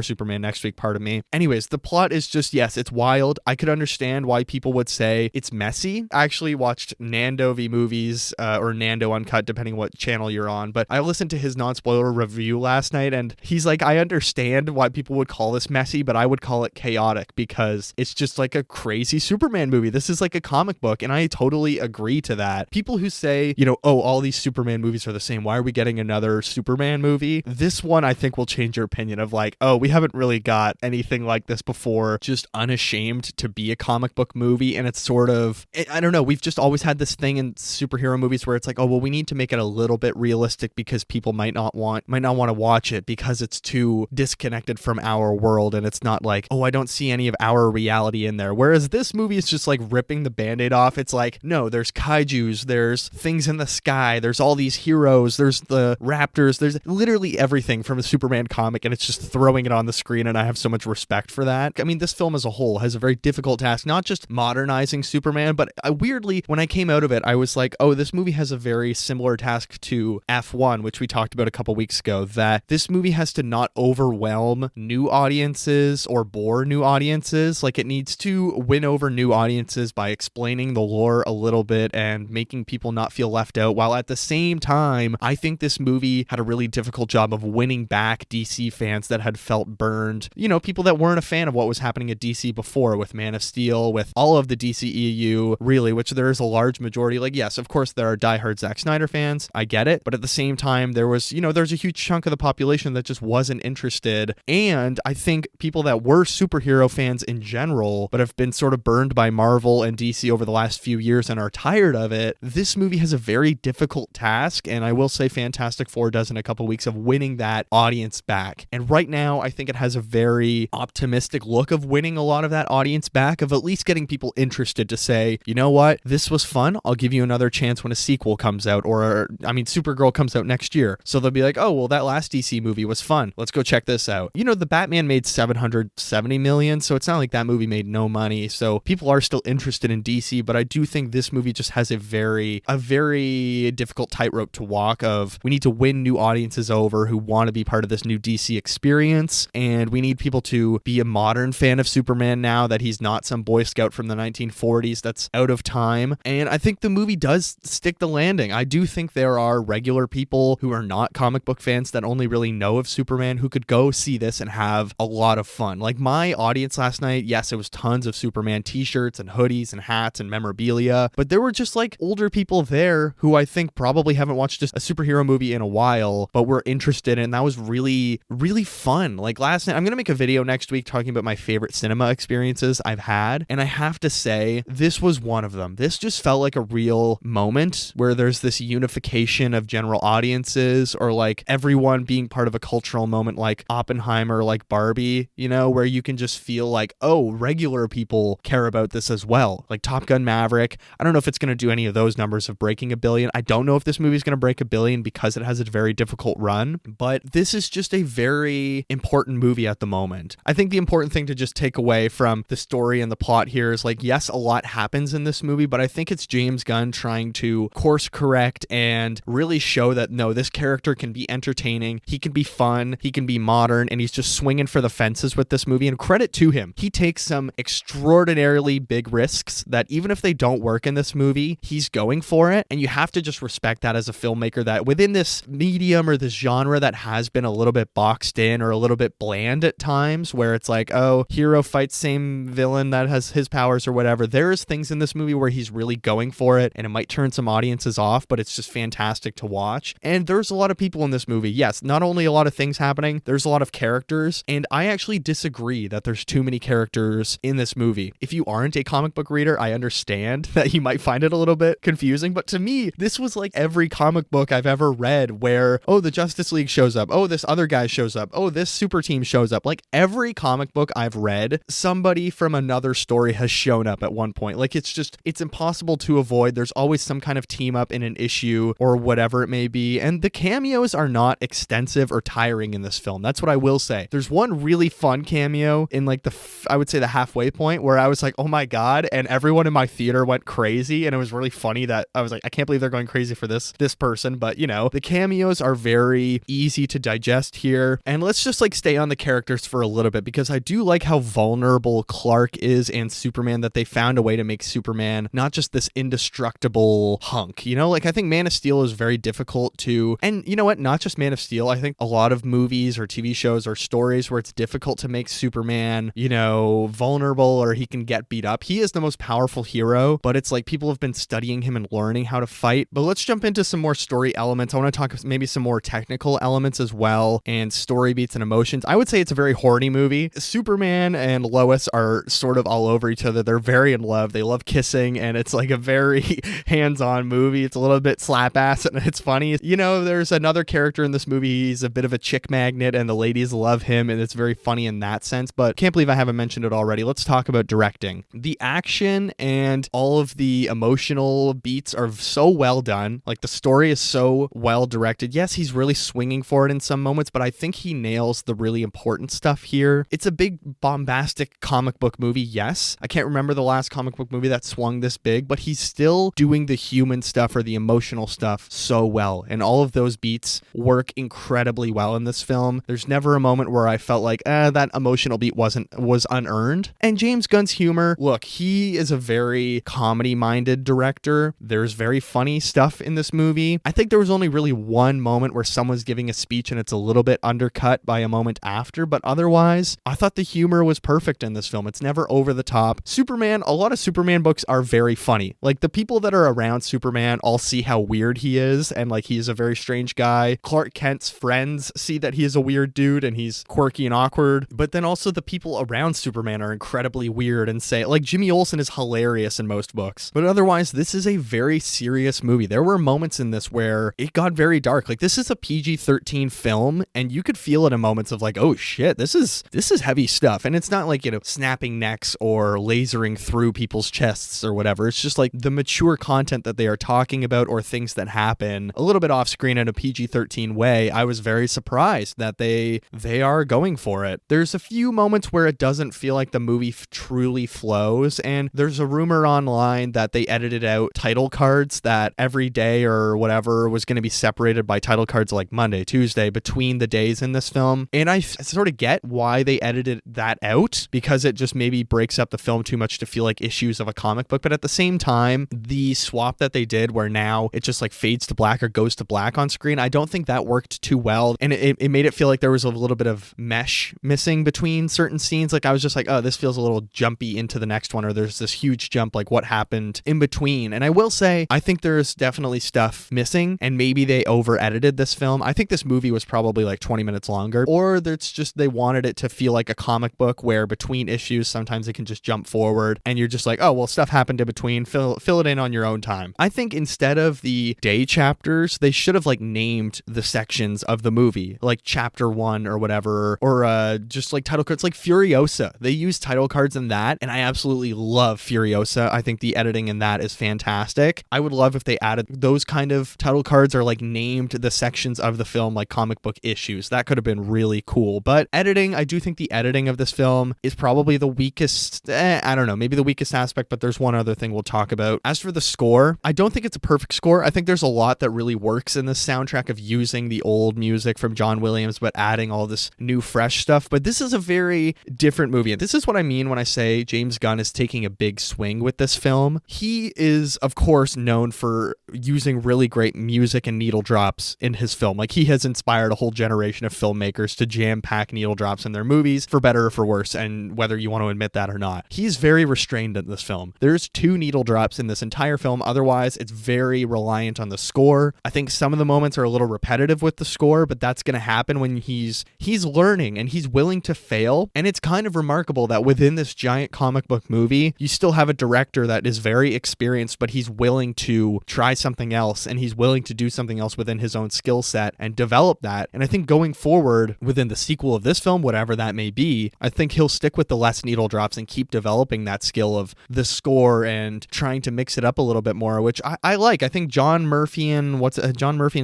Superman next week, pardon me. Anyways, the plot is just, yes, it's wild. I could understand why people would say it's messy. I actually watched Nando V Movies, or Nando Uncut, depending what channel you're on, but I listened to his non-spoiler review last night, and he's like, I understand why people would call this messy, but I would call it chaotic because it's just like a crazy Superman movie. This is like a comic book, and I totally agree to that. People who say, you know, oh, all these Superman movies are the same, why are we getting another Superman movie? This one, I think, will change your opinion of like, oh, we haven't really got anything like this before, just unashamed to be a comic book movie. And it's sort of, I don't know, we've just always had this thing in superhero movies where it's like, oh, well, we need to make it a little bit realistic because people might not want to watch it because it's too disconnected from our world, and it's not like, oh, I don't see any of our reality in there. Whereas this movie is just like ripping the band-aid off. It's like, no, there's kaijus, there's things in the sky, there's all these heroes, there's the Raptors, there's literally everything from a Superman comic, and it's just throwing it on the screen, and I have so much respect for that. I mean, this film as a whole has a very difficult task, not just modernizing Superman, but weirdly, when I came out of it, I was like, oh, this movie has a very similar task to F1, which we talked about a couple weeks ago, that this movie has to not overwhelm new audiences or bore new audiences. Like, it needs to win over new audiences by explaining the lore a little bit and making people not feel left out, while at the same time, I think this movie had a really difficult job of winning back DC fans that had felt burned. You know, people that weren't a fan of what was happening at DC before, with Man of Steel, with all of the DCEU, really, which there is a large majority. Like, yes, of course, there are diehard Zack Snyder fans. I get it. But at the same time, there's a huge chunk of the population that just wasn't interested. And I think people that were superhero fans in general, but have been sort of burned by Marvel and DC over the last few years and are tired of it, this movie has a very difficult task. And I will say Fantastic Four does in a couple weeks of winning that audience back. And right now, I think it has a very optimistic look of winning a lot of that audience back, of at least getting people interested to say, you know what, this was fun. I'll give you another chance when a sequel comes out, or, I mean, Supergirl comes out next year. So they'll be like, oh, well, that last DC movie was fun. Let's go check this out. You know, the Batman made $770 million, so it's not like that movie made no money. So people are still interested in DC, but I do think this movie just has a very difficult tightrope to walk of, we need to win new audiences over who want to be part of this new DC experience, and we need people to be a modern fan of Superman now, that he's not some Boy Scout from the 1940s that's out of time. And I think the movie does stick the landing. I do think there are regular people who are not comic book fans that only really know of Superman who could go see this and have a lot of fun. Like, my audience last night, yes, it was tons of Superman t-shirts and hoodies and hats and memorabilia, but there were just like older people there who I think probably haven't watched just a superhero movie in a while, but were interested, and that was really, really fun. Like, last night, I'm going to make a video next week talking about my favorite cinema experiences I've had, and I have to say, this was one of them. This just felt like a real moment moment where there's this unification of general audiences, or like everyone being part of a cultural moment like Oppenheimer, like Barbie, you know, where you can just feel like, oh, regular people care about this as well. Like Top Gun Maverick. I don't know if it's going to do any of those numbers of breaking $1 billion. I don't know if this movie is going to break $1 billion because it has a very difficult run, but this is just a very important movie at the moment. I think the important thing to just take away from the story and the plot here is like, yes, a lot happens in this movie, but I think it's James Gunn trying to course correct and really show that no, this character can be entertaining, he can be fun, he can be modern, and he's just swinging for the fences with this movie. And credit to him, he takes some extraordinarily big risks that even if they don't work in this movie, he's going for it. And you have to just respect that as a filmmaker, that within this medium or this genre that has been a little bit boxed in or a little bit bland at times, where it's like, oh, hero fights same villain that has his powers or whatever. There's things in this movie where he's really going for it, and it might turn some audiences off, but it's just fantastic to watch. And there's a lot of people in this movie. Yes, not only a lot of things happening, there's a lot of characters, and I actually disagree that there's too many characters in this movie. If you aren't a comic book reader, I understand that you might find it a little bit confusing, but to me, this was like every comic book I've ever read where, oh, the Justice League shows up, oh, this other guy shows up, oh, this super team shows up. Like every comic book I've read, somebody from another story has shown up at one point. Like it's impossible to avoid. There's always some kind of team up in an issue or whatever it may be, and the cameos are not extensive or tiring in this film. That's what I will say. There's one really fun cameo in like I would say the halfway point where I was like, oh my god, and everyone in my theater went crazy, and it was really funny that I was like, I can't believe they're going crazy for this person. But you know, the cameos are very easy to digest here, and let's just like stay on the characters for a little bit, because I do like how vulnerable Clark is and Superman, that they found a way to make Superman not just this indestructible hunk, you know. Like I think Man of Steel is very difficult to, and you know what, not just Man of Steel, I think a lot of movies or TV shows or stories where it's difficult to make Superman, you know, vulnerable, or he can get beat up. He is the most powerful hero, but it's like people have been studying him and learning how to fight. But let's jump into some more story elements. I want to talk maybe some more technical elements as well, and story beats and emotions. I would say it's a very horny movie. Superman and Lois are sort of all over each other. They're very in love. They love kissing, and it's like a very hands-on movie. It's a little bit slap ass, and it's funny. You know, there's another character in this movie. He's a bit of a chick magnet, and the ladies love him, and it's very funny in that sense. But can't believe I haven't mentioned it already. Let's talk about directing. The action and all of the emotional beats are so well done. Like the story is so well directed. Yes, he's really swinging for it in some moments, but I think he nails the really important stuff here. It's a big bombastic comic book movie. Yes, I can't remember the last comic book movie that swung this big, but he's still doing the human stuff or the emotional stuff so well, and all of those beats work incredibly well in this film. There's never a moment where I felt like that emotional beat was unearned. And James Gunn's humor, look, he is a very comedy-minded director. There's very funny stuff in this movie. I think there was only really one moment where someone's giving a speech and it's a little bit undercut by a moment after, but otherwise, I thought the humor was perfect in this film. It's never over the top. Superman, a lot of Superman books are very funny. Like the people that are around Superman all see how weird he is, and like he's a very strange guy. Clark Kent's friends see that he is a weird dude and he's quirky and awkward, but then also the people around Superman are incredibly weird and say, like Jimmy Olsen is hilarious in most books, but otherwise this is a very serious movie. There were moments in this where it got very dark. Like this is a PG-13 film, and you could feel it in moments of like, oh shit, this is heavy stuff. And it's not like, you know, snapping necks or lasering through people's chests or whatever. It's just like the mature content that they are talking about, or things that happen a little bit off screen in a PG-13 way. I was very surprised that they are going for it. There's a few moments where it doesn't feel like the movie truly flows, and there's a rumor online that they edited out title cards, that every day or whatever was going to be separated by title cards like Monday, Tuesday, between the days in this film. And I sort of get why they edited that out, because it just maybe breaks up the film too much to feel like issues of a comic book. But at the same time, the swap that they did where now it just like fades to black or goes to black on screen, I don't think that worked too well. And it made it feel like there was a little bit of mesh missing between certain scenes. Like I was just like, oh, this feels a little jumpy into the next one, or there's this huge jump, like what happened in between. And I will say, I think there's definitely stuff missing, and maybe they over edited this film. I think this movie was probably like 20 minutes longer, or it's just they wanted it to feel like a comic book where between issues sometimes it can just jump forward and you're just like, oh well, stuff happened in between, fill it in on your own time. time. I think instead of the day chapters, they should have like named the sections of the movie, like chapter 1 or whatever, or just like title cards, like Furiosa. They use title cards in that, and I absolutely love Furiosa. I think the editing in that is fantastic. I would love if they added those kind of title cards or like named the sections of the film like comic book issues. That could have been really cool. But editing, I do think the editing of this film is probably the weakest, I don't know, maybe the weakest aspect, but there's one other thing we'll talk about. As for the score, I don't think it's a perfect score. I think there's a lot that really works in this soundtrack of using the old music from John Williams, but adding all this new, fresh stuff. But this is a very different movie. And this is what I mean when I say James Gunn is taking a big swing with this film. He is, of course, known for using really great music and needle drops in his film. Like, he has inspired a whole generation of filmmakers to jam-pack needle drops in their movies, for better or for worse, and whether you want to admit that or not. He's very restrained in this film. There's 2 needle drops in this entire film. Otherwise, it's very reliant on the score. I think some of the moments are a little repetitive with the score, but that's going to happen when he's learning and he's willing to fail. And it's kind of remarkable that within this giant comic book movie, you still have a director that is very experienced, but he's willing to try something else, and he's willing to do something else within his own skill set and develop that. And I think going forward within the sequel of this film, whatever that may be, I think he'll stick with the less needle drops and keep developing that skill of the score and trying to mix it up a little bit more, which I like. I think John Murphy and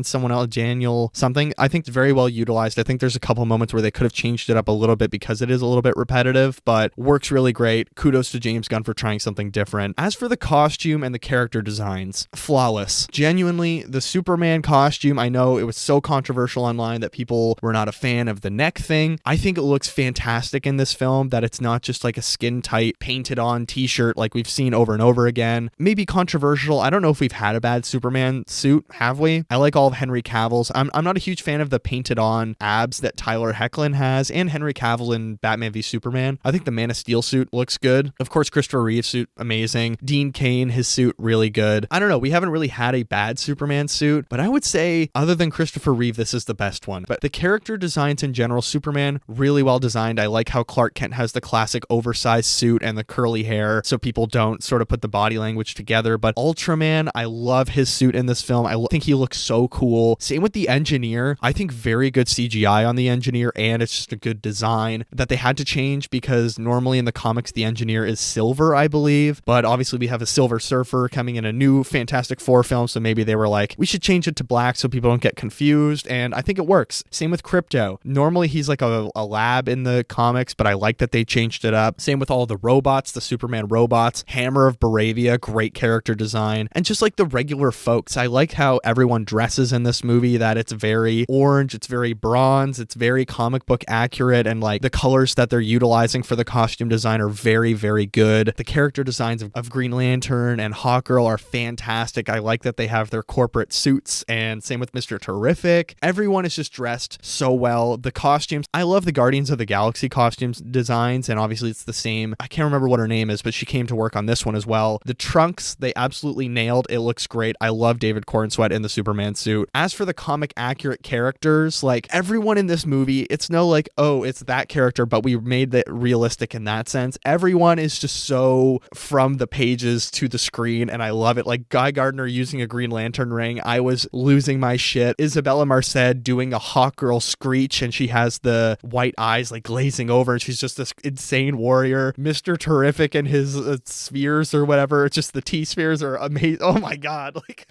someone else, Daniel something, I think it's very well utilized. I think there's a couple moments where they could have changed it up a little bit because it is a little bit repetitive, but works really great. Kudos to James Gunn for trying something different. As for the costume and the character designs, flawless. Genuinely, the Superman costume, I know it was so controversial online that people were not a fan of the neck thing. I think it looks fantastic in this film, that it's not just like a skin tight painted on t-shirt like we've seen over and over again. Maybe controversial. I don't know if we've had a bad Superman suit, have we? I like all of Henry Cavill's. I'm not a huge fan of the painted on abs that Tyler Hoechlin has, and Henry Cavill in Batman v Superman. I think the Man of Steel suit looks good. Of course, Christopher Reeve's suit, amazing. Dean Cain, his suit, really good. I don't know, we haven't really had a bad Superman suit, but I would say other than Christopher Reeve, this is the best one. But the character designs in general, Superman, really well designed. I like how Clark Kent has the classic oversized suit and the curly hair, so people don't sort of put the body language together. But Ultraman, I love his suit in this film. I think he looks so cool. Same with the Engineer. I think very good CGI on the Engineer, and it's just a good design that they had to change because normally in the comics the Engineer is silver, I believe, but obviously we have a Silver Surfer coming in a new Fantastic Four film, so maybe they were like, we should change it to black so people don't get confused, and I think it works. Same with Crypto. Normally he's like a lab in the comics, but I like that they changed it up. Same with all the robots, the Superman robots. Hammer of Baravia, great character design. And just like the regular folks, I like how everyone dresses in this movie, that it's very orange, it's very bronze, it's very comic book accurate, and like the colors that they're utilizing for the costume design are very, very good. The character designs of Green Lantern and Hawkgirl are fantastic. I like that they have their corporate suits, and same with Mr. Terrific. Everyone is just dressed so well. The costumes, I love the Guardians of the Galaxy costumes designs, and obviously it's the same. I can't remember what her name is, but she came to work on this one as well. The trunks, they absolutely nailed. It looks great. I love David Cornsweet in the Superman suit. As for the comic accurate characters, like everyone in this movie, it's no like, oh, it's that character, but we made it realistic in that sense. Everyone is just so from the pages to the screen, and I love it. Like Guy Gardner using a Green Lantern ring, I was losing my shit. Isabella Marced doing a Hawkgirl screech, and she has the white eyes like glazing over, and she's just this insane warrior. Mr. Terrific and his spheres or whatever, it's just the T-spheres are amazing. Oh my god, like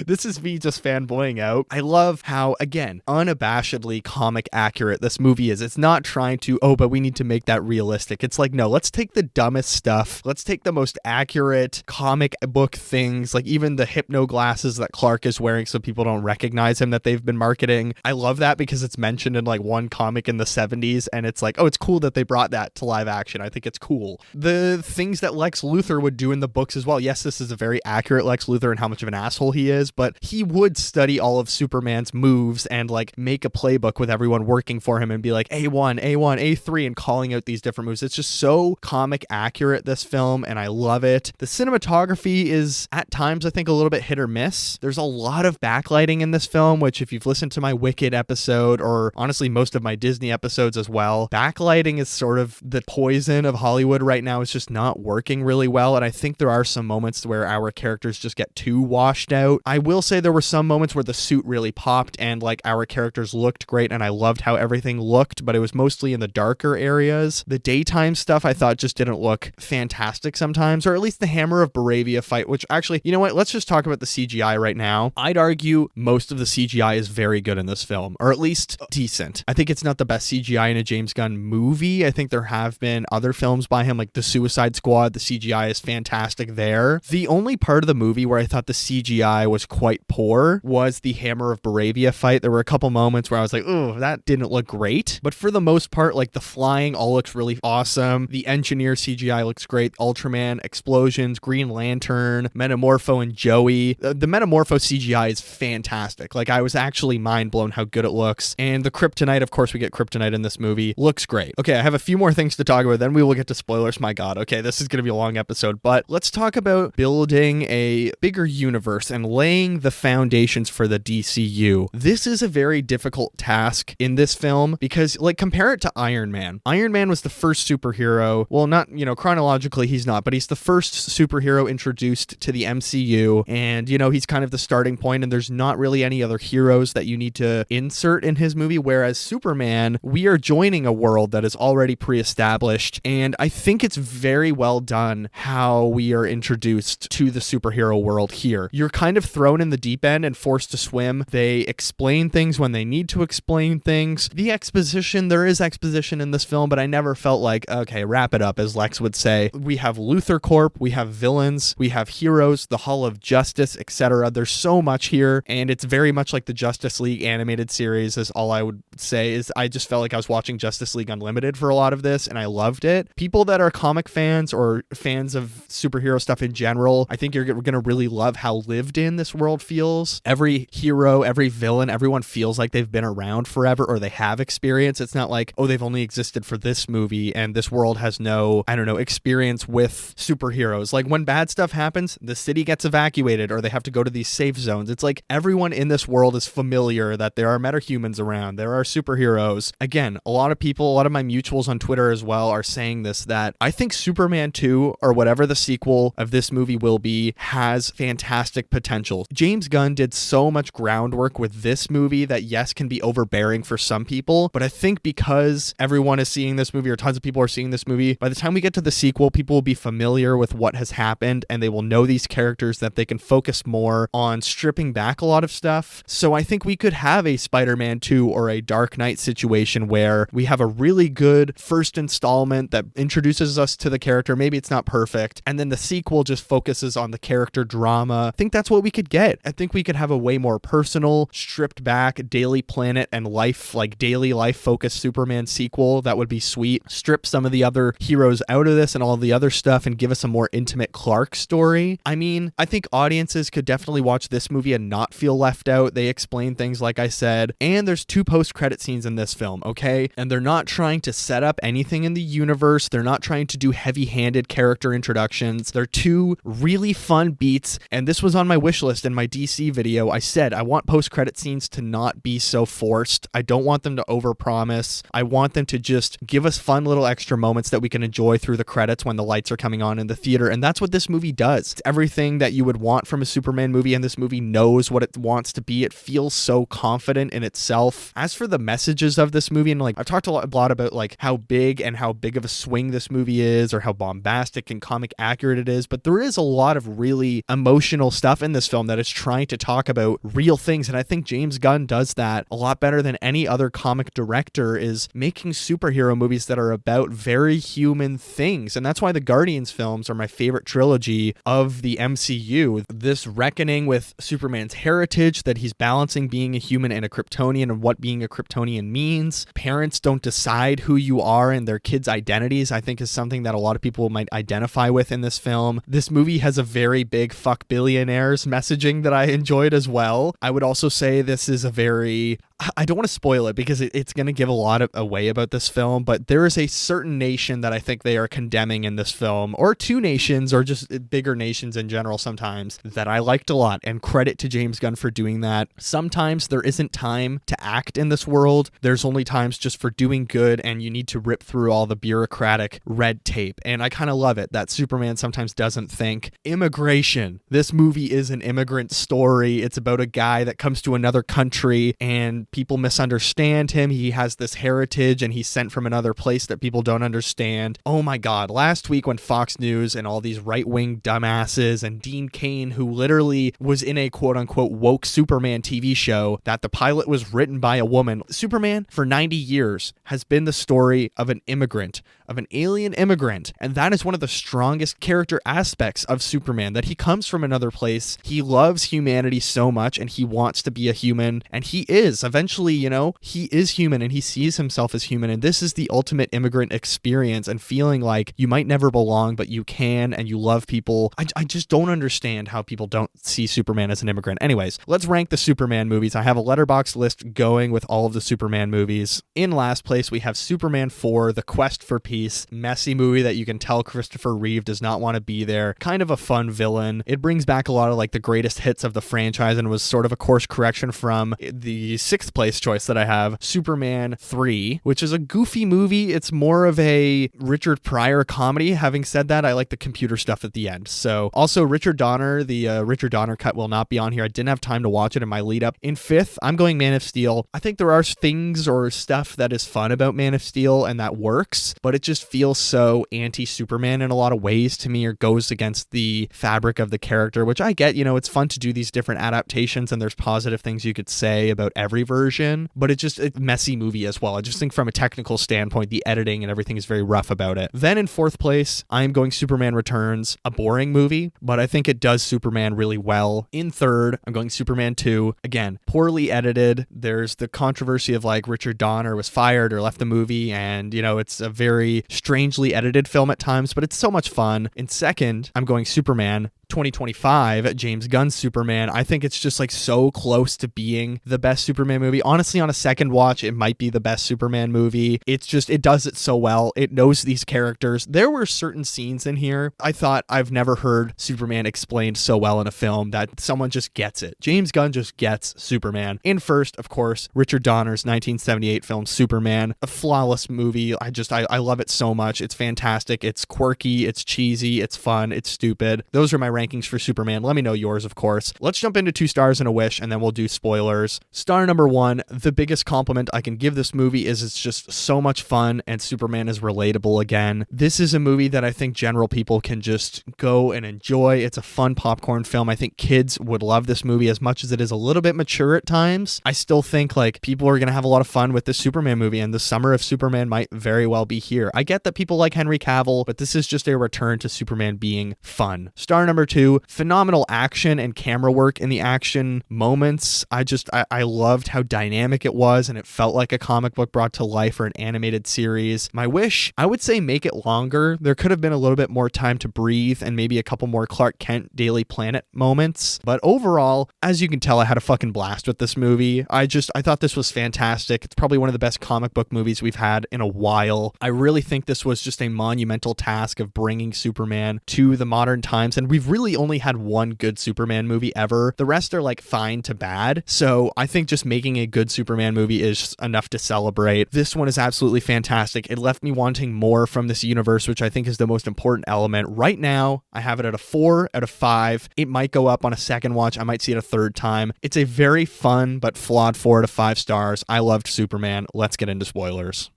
this is me just fanboying out. I love how, again, unabashedly comic accurate this movie is. It's not trying to, oh, but we need to make that realistic. It's like, no, let's take the dumbest stuff. Let's take the most accurate comic book things, like even the hypno glasses that Clark is wearing so people don't recognize him that they've been marketing. I love that because it's mentioned in like one comic in the 70s, and it's like, oh, it's cool that they brought that to live action. I think it's cool. The things that Lex Luthor would do in the books as well. Yes, this is a very accurate Lex Luthor and how much of an asshole he is, but he would study all of Superman's moves and like make a playbook with everyone working for him and be like A1, A1, A3 and calling out these different moves. It's just so comic accurate, this film, and I love it. The cinematography is at times, I think, a little bit hit or miss. There's a lot of backlighting in this film, which if you've listened to my Wicked episode, or honestly most of my Disney episodes as well, backlighting is sort of the poison of Hollywood right now. It's just not working really well, and I think there are some moments where our characters just get too washed out. I will say there were some moments where the suit really popped and like our characters looked great and I loved how everything looked, but it was mostly in the darker areas. The daytime stuff I thought just didn't look fantastic sometimes, or at least the Hammer of Baravia fight, which actually, you know what, let's just talk about the CGI right now. I'd argue most of the CGI is very good in this film, or at least decent. I think it's not the best CGI in a James Gunn movie. I think there have been other films by him, like The Suicide Squad. The CGI is fantastic there. The only part of the movie where I thought the CGI was quite poor was the Hammer of Baravia fight. There were a couple moments where I was like, oh, that didn't look great. But for the most part, like the flying all looks really awesome. The Engineer CGI looks great. Ultraman, explosions, Green Lantern, Metamorpho and Joey. The Metamorpho CGI is fantastic. Like I was actually mind blown how good it looks. And the Kryptonite, of course we get Kryptonite in this movie, looks great. Okay, I have a few more things to talk about, then we will get to spoilers. My God, okay, this is going to be a long episode, but let's talk about building a bigger universe and laying the foundations for the DCU. This is a very difficult task in this film because, like, compare it to Iron Man. Iron Man was the first superhero, well, not, chronologically he's not, but he's the first superhero introduced to the MCU, and, he's kind of the starting point, and there's not really any other heroes that you need to insert in his movie, whereas Superman, we are joining a world that is already pre-established, and I think it's very well done how we are introduced to the superhero world here. You're kind of thrown in the deep end and forced to swim. They explain things when they need to explain things. The exposition, there is exposition in this film, but I never felt like, okay, wrap it up, as Lex would say. We have Luthor Corp, we have villains, we have heroes, the Hall of Justice, etc. There's so much here, and it's very much like the Justice League animated series is all I would say. Is I just felt like I was watching Justice League Unlimited for a lot of this, and I loved it. People that are comic fans or fans of superhero stuff in general, I think you're going to really love how lived in this world feels. Every hero, every villain, everyone feels like they've been around forever or they have experience. It's not like, oh, they've only existed for this movie and this world has no, experience with superheroes. Like when bad stuff happens, the city gets evacuated or they have to go to these safe zones. It's like everyone in this world is familiar that there are metahumans around, there are superheroes. Again, a lot of people, a lot of my mutuals on Twitter as well are saying this, that I think Superman 2 or whatever the sequel of this movie will be has fantastic potential. James Gunn did so much groundwork with this movie that yes, can be overbearing for some people, but I think because everyone is seeing this movie or tons of people are seeing this movie, by the time we get to the sequel, people will be familiar with what has happened and they will know these characters, that they can focus more on stripping back a lot of stuff. So I think we could have a Spider-Man 2 or a Dark Knight situation where we have a really good first installment that introduces us to the character. Maybe it's not perfect, and then the sequel just focuses on the character drama. I think that's what we could get. I think we could have a way more personal, stripped back Daily Planet and life, like daily life focused Superman sequel. That would be sweet. Strip some of the other heroes out of this and all the other stuff and give us a more intimate Clark story. I mean, I think audiences could definitely watch this movie and not feel left out. They explain things like I said, and there's 2 post-credit scenes in this film, okay? And they're not trying to set up anything in the universe. They're not trying to do heavy-handed character introductions. They're 2 really fun beats, and this was on my wish list in my DC video. I said I want post-credit scenes to not be so forced. I don't want them to overpromise. I want them to just give us fun little extra moments that we can enjoy through the credits when the lights are coming on in the theater, and that's what this movie does. It's everything that you would want from a Superman movie, and this movie knows what it wants to be. It feels so confident in itself. As for the messages of this movie, and like I've talked a lot about like how big of a swing this movie is, or how bombastic and comic accurate it is, but there is a lot of really emotional stuff in this film that is trying to talk about real things, and I think James Gunn does that a lot better than any other comic director, is making superhero movies that are about very human things. And that's why the Guardians films are my favorite trilogy of the MCU. This reckoning with Superman's heritage, that he's balancing being a human and a Kryptonian and what being a Kryptonian means. Parents don't decide who you are and their kids' identities, I think is something that a lot of people might identify with in this film. This movie has a very big fuck billionaires messaging that I enjoyed as well. I would also say this is a very I don't want to spoil it because it's going to give a lot away about this film, but there is a certain nation that I think they are condemning in this film, or two nations, or just bigger nations in general sometimes, that I liked a lot, and credit to James Gunn for doing that. Sometimes there isn't time to act in this world. There's only times just for doing good, and you need to rip through all the bureaucratic red tape, and I kind of love it that Superman sometimes doesn't think. Immigration. This movie is an immigrant story. It's about a guy that comes to another country, and people misunderstand him. He has this heritage, and he's sent from another place that people don't understand. Oh my God. Last week when Fox News and all these right-wing dumbasses and Dean Cain, who literally was in a quote-unquote woke Superman TV show that the pilot was written by a woman. Superman, for 90 years, has been the story of an immigrant, of an alien immigrant, and that is one of the strongest character aspects of Superman, that he comes from another place. He loves humanity so much, and he wants to be a human, and he is. Eventually, he is human, and he sees himself as human, and this is the ultimate immigrant experience, and feeling like you might never belong, but you can, and you love people. I just don't understand how people don't see Superman as an immigrant. Anyways, let's rank the Superman movies. I have a letterbox list going with all of the Superman movies. In last place, we have Superman 4, The Quest for Peace. Messy movie that you can tell Christopher Reeve does not want to be there. Kind of a fun villain. It brings back a lot of the greatest hits of the franchise, and was sort of a course correction from the 6th place choice that I have, Superman 3, which is a goofy movie. It's more of a Richard Pryor comedy. Having said that, I like the computer stuff at the end. So also Richard Donner, the Richard Donner cut will not be on here. I didn't have time to watch it in my lead up. In 5th, I'm going Man of Steel. I think there are things or stuff that is fun about Man of Steel and that works, but it just feels so anti-Superman in a lot of ways to me, or goes against the fabric of the character, which I get. It's fun to do these different adaptations, and there's positive things you could say about every version, but it's just a messy movie as well. I just think from a technical standpoint, the editing and everything is very rough about it. Then in 4th place, I'm going Superman Returns, a boring movie, but I think it does Superman really well. In 3rd, I'm going Superman 2, again, poorly edited. There's the controversy of Richard Donner was fired or left the movie, and it's a very strangely edited film at times, but it's so much fun. In 2nd, I'm going Superman 2025, James Gunn's Superman. I think it's just so close to being the best Superman movie. Honestly, on a second watch, it might be the best Superman movie. It's just, it does it so well. It knows these characters. There were certain scenes in here I thought I've never heard Superman explained so well in a film, that someone just gets it. James Gunn just gets Superman. In 1st, of course, Richard Donner's 1978 film Superman, a flawless movie. I love it so much. It's fantastic. It's quirky. It's cheesy. It's fun. It's stupid. Those are my rankings for Superman. Let me know yours, of course. Let's jump into 2 stars and a wish, and then we'll do spoilers. Star number 1, the biggest compliment I can give this movie is it's just so much fun, and Superman is relatable again. This is a movie that I think general people can just go and enjoy. It's a fun popcorn film. I think kids would love this movie as much as it is a little bit mature at times. I still think people are going to have a lot of fun with this Superman movie, and the summer of Superman might very well be here. I get that people like Henry Cavill, but this is just a return to Superman being fun. Star number 2, phenomenal action and camera work in the action moments. I loved how dynamic it was, and it felt like a comic book brought to life or an animated series. My wish, I would say make it longer. There could have been a little bit more time to breathe, and maybe a couple more Clark Kent Daily Planet moments. But overall, as you can tell, I had a fucking blast with this movie. I thought this was fantastic. It's probably one of the best comic book movies we've had in a while. I really think this was just a monumental task of bringing Superman to the modern times, and we've really only had one good Superman movie ever. The rest are fine to bad. So I think just making a good Superman movie is enough to celebrate. This one is absolutely fantastic. It left me wanting more from this universe, which I think is the most important element. Right now, I have it at a 4 out of 5. It might go up on a second watch. I might see it a third time. It's a very fun but flawed 4 out of 5 stars. I loved Superman. Let's get into spoilers.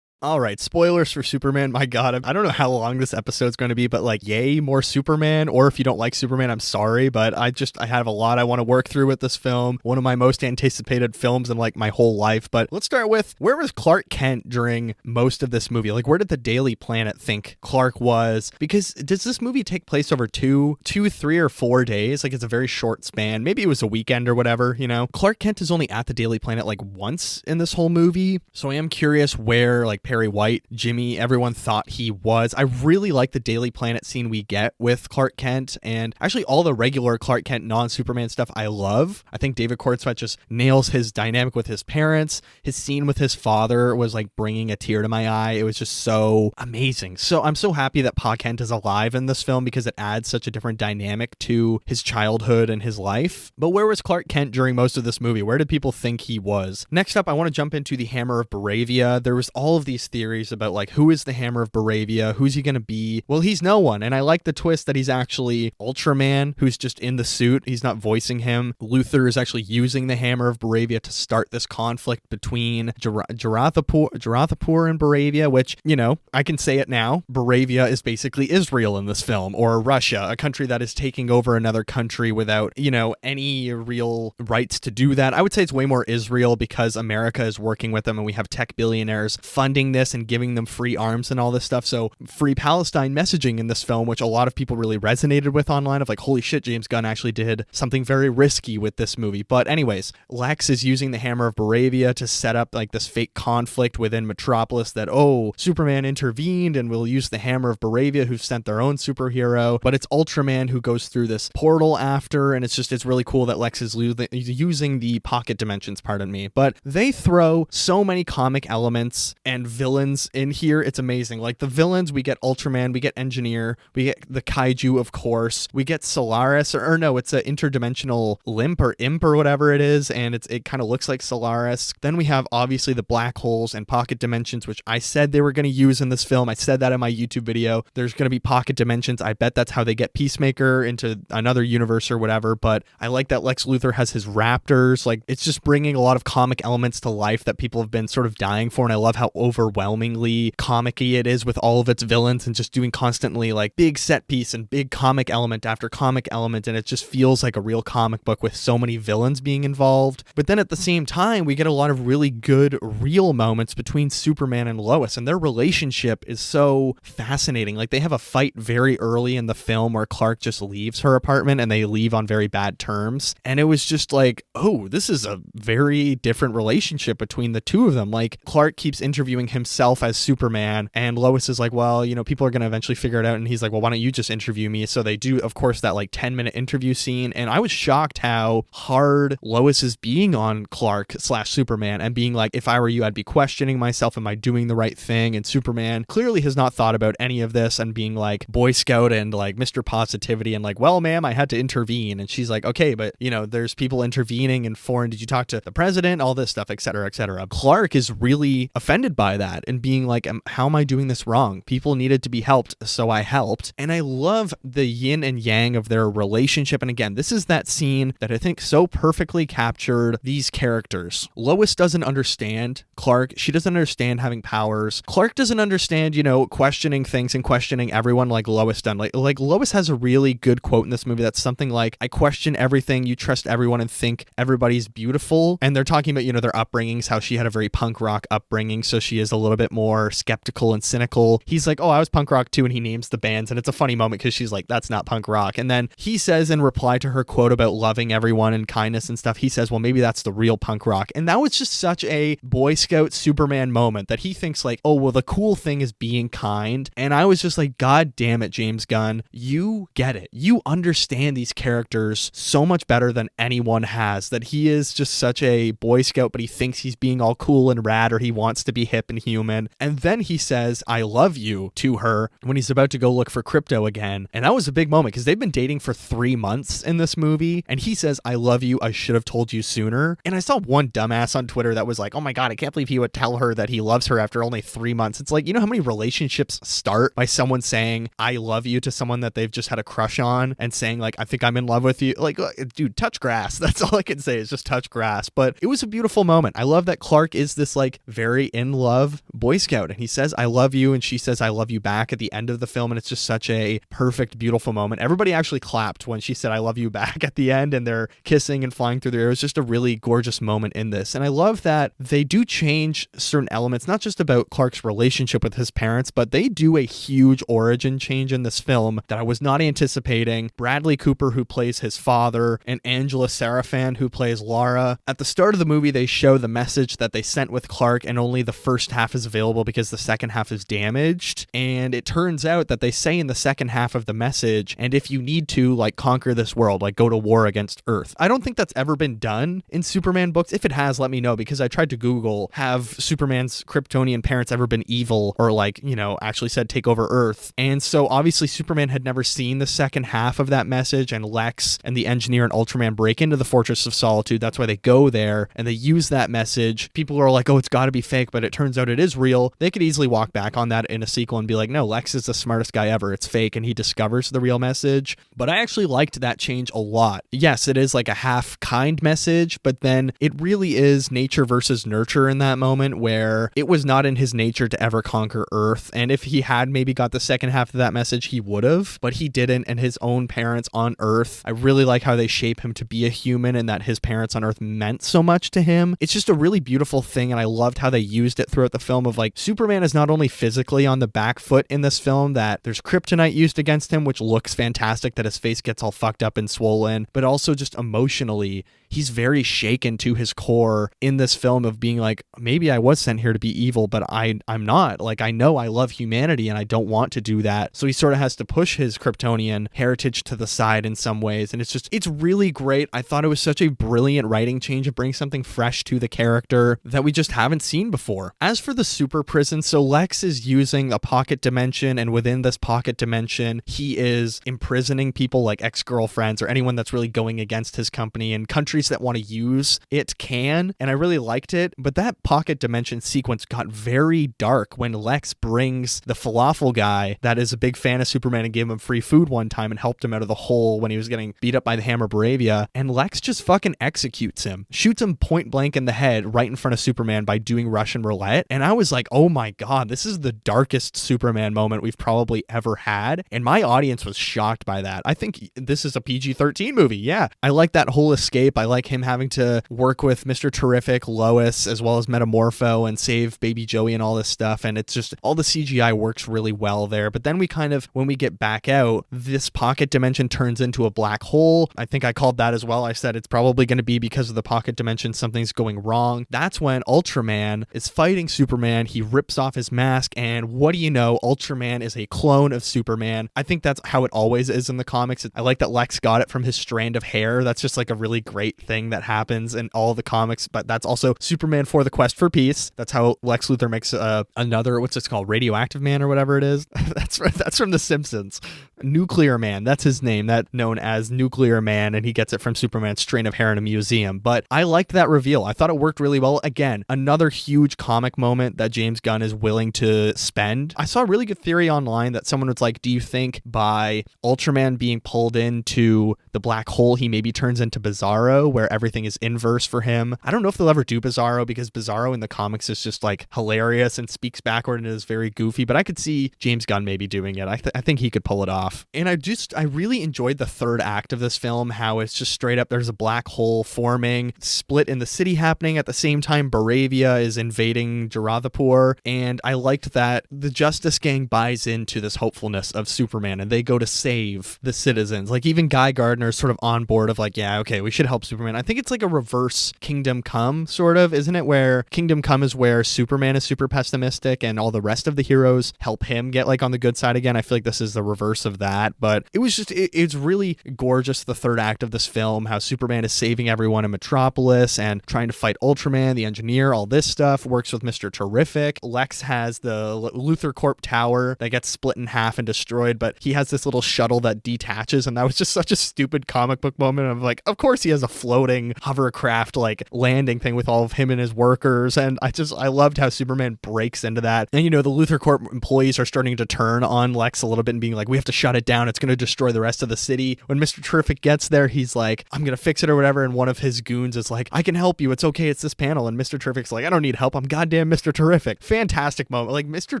All right, spoilers for Superman. My God, I don't know how long this episode's going to be, but yay, more Superman. Or if you don't like Superman, I'm sorry, but I have a lot I want to work through with this film. One of my most anticipated films in my whole life. But let's start with, where was Clark Kent during most of this movie? Where did the Daily Planet think Clark was? Because does this movie take place over 2, 3, or 4 days? It's a very short span. Maybe it was a weekend or whatever, Clark Kent is only at the Daily Planet once in this whole movie. So I am curious where Perry White, Jimmy, everyone thought he was. I really like the Daily Planet scene we get with Clark Kent, and actually all the regular Clark Kent non-Superman stuff I love. I think David Kortzweil just nails his dynamic with his parents. His scene with his father was like bringing a tear to my eye. It was just so amazing. So I'm so happy that Pa Kent is alive in this film because it adds such a different dynamic to his childhood and his life. But where was Clark Kent during most of this movie? Where did people think he was? Next up, I want to jump into the Hammer of Baravia. There was all of these theories about like, who is the Hammer of Baravia? Who's he going to be? Well, he's no one. And I like the twist that he's actually Ultraman, who's just in the suit. He's not voicing him. Luthor is actually using the Hammer of Baravia to start this conflict between Jarathapur and Baravia, which, you know, I can say it now. Baravia is basically Israel in this film, or Russia, a country that is taking over another country without, you know, any real rights to do that. I would say it's way more Israel because America is working with them and we have tech billionaires funding this and giving them free arms and all this stuff. So free Palestine messaging in this film, which a lot of people really resonated with online, of like, holy shit, James Gunn actually did something very risky with this movie. But anyways, Lex is using the Hammer of Baravia to set up like this fake conflict within Metropolis that, oh, Superman intervened and will use the Hammer of Baravia, who've sent their own superhero, but it's Ultraman who goes through this portal after, and it's really cool that Lex is using the pocket dimensions, pardon me. But they throw so many comic elements and villains in here. It's amazing. Like the villains, we get Ultraman, we get Engineer, we get the Kaiju, of course, we get Solaris, or no, it's an interdimensional limp or imp or whatever it is, and it kind of looks like Solaris. Then we have obviously the black holes and pocket dimensions, which I said they were going to use in this film. I said that in my YouTube video. There's going to be pocket dimensions. I bet that's how they get Peacemaker into another universe or whatever, but I like that Lex Luthor has his raptors. Like, it's just bringing a lot of comic elements to life that people have been sort of dying for, and I love how overwhelmingly comic-y it is with all of its villains and just doing constantly like big set piece and big comic element after comic element, and it just feels like a real comic book with so many villains being involved. But then at the same time, we get a lot of really good real moments between Superman and Lois, and their relationship is so fascinating. Like, they have a fight very early in the film where Clark just leaves her apartment and they leave on very bad terms, and it was just like, oh, this is a very different relationship between the two of them. Like, Clark keeps interviewing himself as Superman, and Lois is like, well, you know, people are going to eventually figure it out, and he's like, well, why don't you just interview me? So they do, of course, that like 10-minute interview scene, and I was shocked how hard Lois is being on Clark / Superman and being like, if I were you, I'd be questioning myself, am I doing the right thing? And Superman clearly has not thought about any of this and being like Boy Scout and like Mr. Positivity and like, well, ma'am, I had to intervene. And she's like, okay, but you know, there's people intervening in foreign, did you talk to the president? All this stuff, etc., etc. Clark is really offended by that and being like, how am I doing this wrong? People needed to be helped, so I helped. And I love the yin and yang of their relationship. And again, this is that scene that I think so perfectly captured these characters. Lois doesn't understand Clark. She doesn't understand having powers. Clark doesn't understand, you know, questioning things and questioning everyone like Lois done. Like Lois has a really good quote in this movie that's something like, I question everything, you trust everyone and think everybody's beautiful. And they're talking about, you know, their upbringings, how she had a very punk rock upbringing, so she is a little bit more skeptical and cynical. He's like, oh, I was punk rock too, and he names the bands, and it's a funny moment because she's like, that's not punk rock. And then he says in reply to her quote about loving everyone and kindness and stuff, he says, well, maybe that's the real punk rock. And that was just such a Boy Scout Superman moment that he thinks like, oh, well, the cool thing is being kind. And I was just like, God damn it, James Gunn, you get it. You understand these characters so much better than anyone has, that he is just such a Boy Scout, but he thinks he's being all cool and rad, or he wants to be hip and human. And then he says, I love you to her when he's about to go look for Crypto again. And that was a big moment because they've been dating for 3 months in this movie. And he says, I love you. I should have told you sooner. And I saw one dumbass on Twitter that was like, oh my God, I can't believe he would tell her that he loves her after only 3 months. It's like, you know how many relationships start by someone saying, I love you to someone that they've just had a crush on and saying like, I think I'm in love with you. Like, dude, touch grass. That's all I can say is just touch grass. But it was a beautiful moment. I love that Clark is this like very in love Boy Scout, and he says, I love you. And she says, I love you back at the end of the film. And it's just such a perfect, beautiful moment. Everybody actually clapped when she said, I love you back at the end, and they're kissing and flying through the air. It was just a really gorgeous moment in this. And I love that they do change certain elements, not just about Clark's relationship with his parents, but they do a huge origin change in this film that I was not anticipating. Bradley Cooper, who plays his father, and Angela Sarafan, who plays Laura. At the start of the movie, they show the message that they sent with Clark, and only the first half is available because the second half is damaged. And it turns out that they say in the second half of the message, and if you need to, like, conquer this world, like, go to war against Earth. I don't think that's ever been done in Superman books. If it has, let me know, because I tried to Google, have Superman's Kryptonian parents ever been evil or, like, you know, actually said take over Earth? And so obviously Superman had never seen the second half of that message, and Lex and the Engineer and Ultraman break into the Fortress of Solitude. That's why they go there, and they use that message. People are like, oh, it's got to be fake, but it turns out it is real. They could easily walk back on that in a sequel and be like, no, Lex is the smartest guy ever. It's fake, and he discovers the real message. But I actually liked that change a lot. Yes, it is like a half-kind message, but then it really is nature versus nurture in that moment, where it was not in his nature to ever conquer Earth. And if he had maybe got the second half of that message, he would have, but he didn't. And his own parents on Earth, I really like how they shape him to be a human, and that his parents on Earth meant so much to him. It's just a really beautiful thing, and I loved how they used it throughout the film of, like, Superman is not only physically on the back foot in this film, that there's kryptonite used against him, which looks fantastic, that his face gets all fucked up and swollen, but also just emotionally, he's very shaken to his core in this film of being like, maybe I was sent here to be evil, but I'm not. Like, I know I love humanity and I don't want to do that. So he sort of has to push his Kryptonian heritage to the side in some ways. And it's really great. I thought it was such a brilliant writing change. It brings something fresh to the character that we just haven't seen before. As for the super prison, so Lex is using a pocket dimension, and within this pocket dimension, he is imprisoning people like ex-girlfriends or anyone that's really going against his company, and countries that want to use it can, and I really liked it. But that pocket dimension sequence got very dark when Lex brings the falafel guy that is a big fan of Superman and gave him free food one time and helped him out of the hole when he was getting beat up by the Hammer Bravia, and Lex just fucking executes him, shoots him point blank in the head right in front of Superman by doing Russian roulette. And I was like, oh my god, this is the darkest Superman moment we've probably ever had, and my audience was shocked by that. I think this is a PG-13 movie. Yeah, I like that whole escape. I like him having to work with Mr. Terrific, Lois, as well as Metamorpho, and save Baby Joey and all this stuff. And it's just, all the CGI works really well there. But then we kind of, when we get back out, this pocket dimension turns into a black hole. I think I called that as well. I said it's probably going to be because of the pocket dimension, something's going wrong. That's when Ultraman is fighting Superman. He rips off his mask, and what do you know? Ultraman is a clone of Superman. I think that's how it always is in the comics. I like that Lex got it from his strand of hair. That's just like a really great thing that happens in all the comics. But that's also Superman for the Quest for Peace. That's how Lex Luthor makes another, what's this called, Radioactive Man or whatever it is. That's from The Simpsons. Nuclear Man, that's his name, that known as Nuclear Man, and he gets it from Superman's strand of hair in a museum. But I liked that reveal. I thought it worked really well. Again, another huge comic moment that James Gunn is willing to spend. I saw a really good theory online that someone was like, do you think by Ultraman being pulled into the black hole, he maybe turns into Bizarro, where everything is inverse for him? I don't know if they'll ever do Bizarro, because Bizarro in the comics is just like hilarious and speaks backward and is very goofy, but I could see James Gunn maybe doing it. I think he could pull it off. And I really enjoyed the third act of this film, how it's just straight up, there's a black hole forming, split in the city happening at the same time Baravia is invading Jarathapur, and I liked that the Justice Gang buys into this hopefulness of Superman, and they go to save the citizens. Like, even Guy Gardner is sort of on board of like, yeah, okay, we should help Superman. I think it's like a reverse Kingdom Come, sort of, isn't it? Where Kingdom Come is where Superman is super pessimistic and all the rest of the heroes help him get like on the good side again. I feel like this is the reverse of that, but it was just, it's really gorgeous, the third act of this film, how Superman is saving everyone in Metropolis and trying to fight Ultraman, the Engineer, all this stuff, works with Mr. Terrific. Lex has the Luthor Corp tower that gets split in half and destroyed, but he has this little shuttle that detaches, and that was just such a stupid comic book moment of like, of course he has a floating hovercraft like landing thing with all of him and his workers, and I loved how Superman breaks into that. And you know, the Luthor Corp employees are starting to turn on Lex a little bit and being like, we have to shut it down, it's going to destroy the rest of the city. When Mr. Terrific gets there, he's like, I'm going to fix it or whatever, and one of his goons is like, I can help you, it's okay, it's this panel. And Mr. Terrific's like, I don't need help, I'm goddamn Mr. Terrific. Fantastic moment. Like, Mr.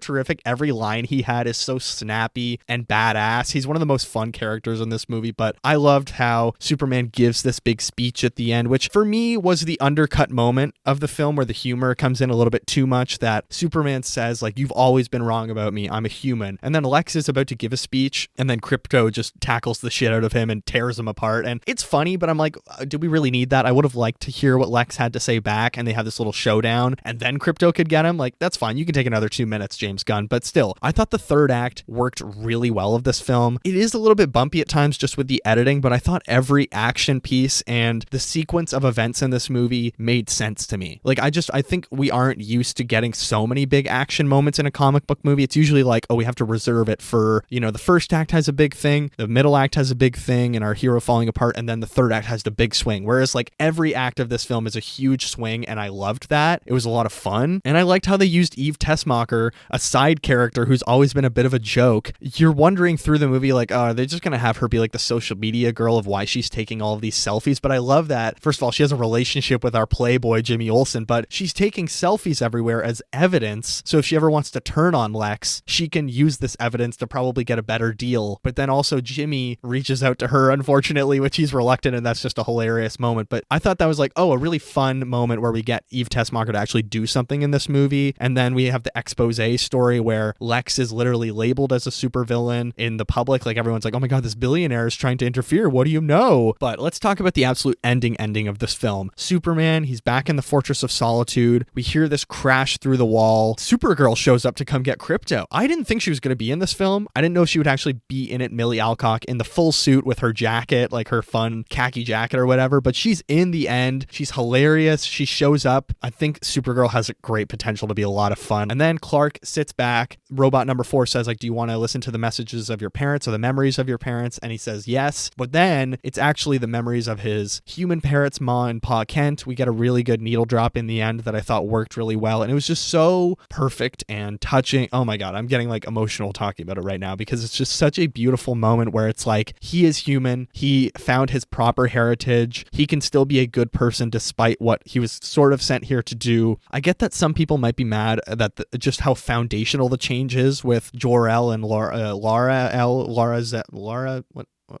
Terrific, every line he had is so snappy and badass. He's one of the most fun characters in this movie. But I loved how Superman gives this big speech at the end, which for me was the undercut moment of the film, where the humor comes in a little bit too much, that Superman says like, you've always been wrong about me, I'm a human. And then Lex is about to give a speech and then Crypto just tackles the shit out of him and tears him apart. And it's funny, but I'm like, did we really need that? I would have liked to hear what Lex had to say back, and they have this little showdown, and then Crypto could get him. Like, that's fine. You can take another 2 minutes, James Gunn. But still, I thought the third act worked really well of this film. It is a little bit bumpy at times just with the editing, but I thought every action piece and the sequence of events in this movie made sense to me. Like, I think we aren't used to getting so many big action moments in a comic book movie. It's usually like, oh, we have to reserve it for, the first act has a big thing, the middle act has a big thing, and our hero falling apart, and then the third act has the big swing. Whereas, like, every act of this film is a huge swing, and I loved that. It was a lot of fun, and I liked how they used Eve Tessmacher, a side character who's always been a bit of a joke. You're wondering through the movie, like, oh, they're just gonna have her be like the social media girl of why she's taking all of these selfies. But I love that. First of all, she has a relationship with our playboy Jimmy Olsen, but she's taking selfies everywhere as evidence. So if she ever wants to turn on Lex, she can use this evidence to probably get a better deal. But then also Jimmy reaches out to her, unfortunately, which he's reluctant, and that's just a hilarious moment. But I thought that was like, oh, a really fun moment where we get Eve Tessmacher to actually do something in this movie. And then we have the expose story where Lex is literally labeled as a supervillain in the public. Like, everyone's like, oh my god, this billionaire is trying to interfere. What do you know? But let's talk about the absolute ending of this film. Superman, he's back in the Fortress of Solitude. We hear this crash through the wall. Supergirl shows up to come get Crypto. I didn't think she was going to be in this film. I didn't know if she would actually be in it, Millie Alcock, in the full suit with her jacket, like her fun khaki jacket or whatever, but she's in the end. She's hilarious. She shows up. I think Supergirl has a great potential to be a lot of fun. And then Clark sits back. Robot number 4 says, like, do you want to listen to the messages of your parents or the memories of your parents? And he says yes. But then it's actually the memories of his human parents, Ma and Pa Kent. We get a really good needle drop in the end that I thought worked really well. And it was just so perfect and touching. Oh my God, I'm getting like emotional talking about it right now because it's just such a beautiful moment where it's like, he is human. He found his proper heritage. He can still be a good person despite what he was sort of sent here to do. I get that some people might be mad that just how foundational the change is with Jor-El and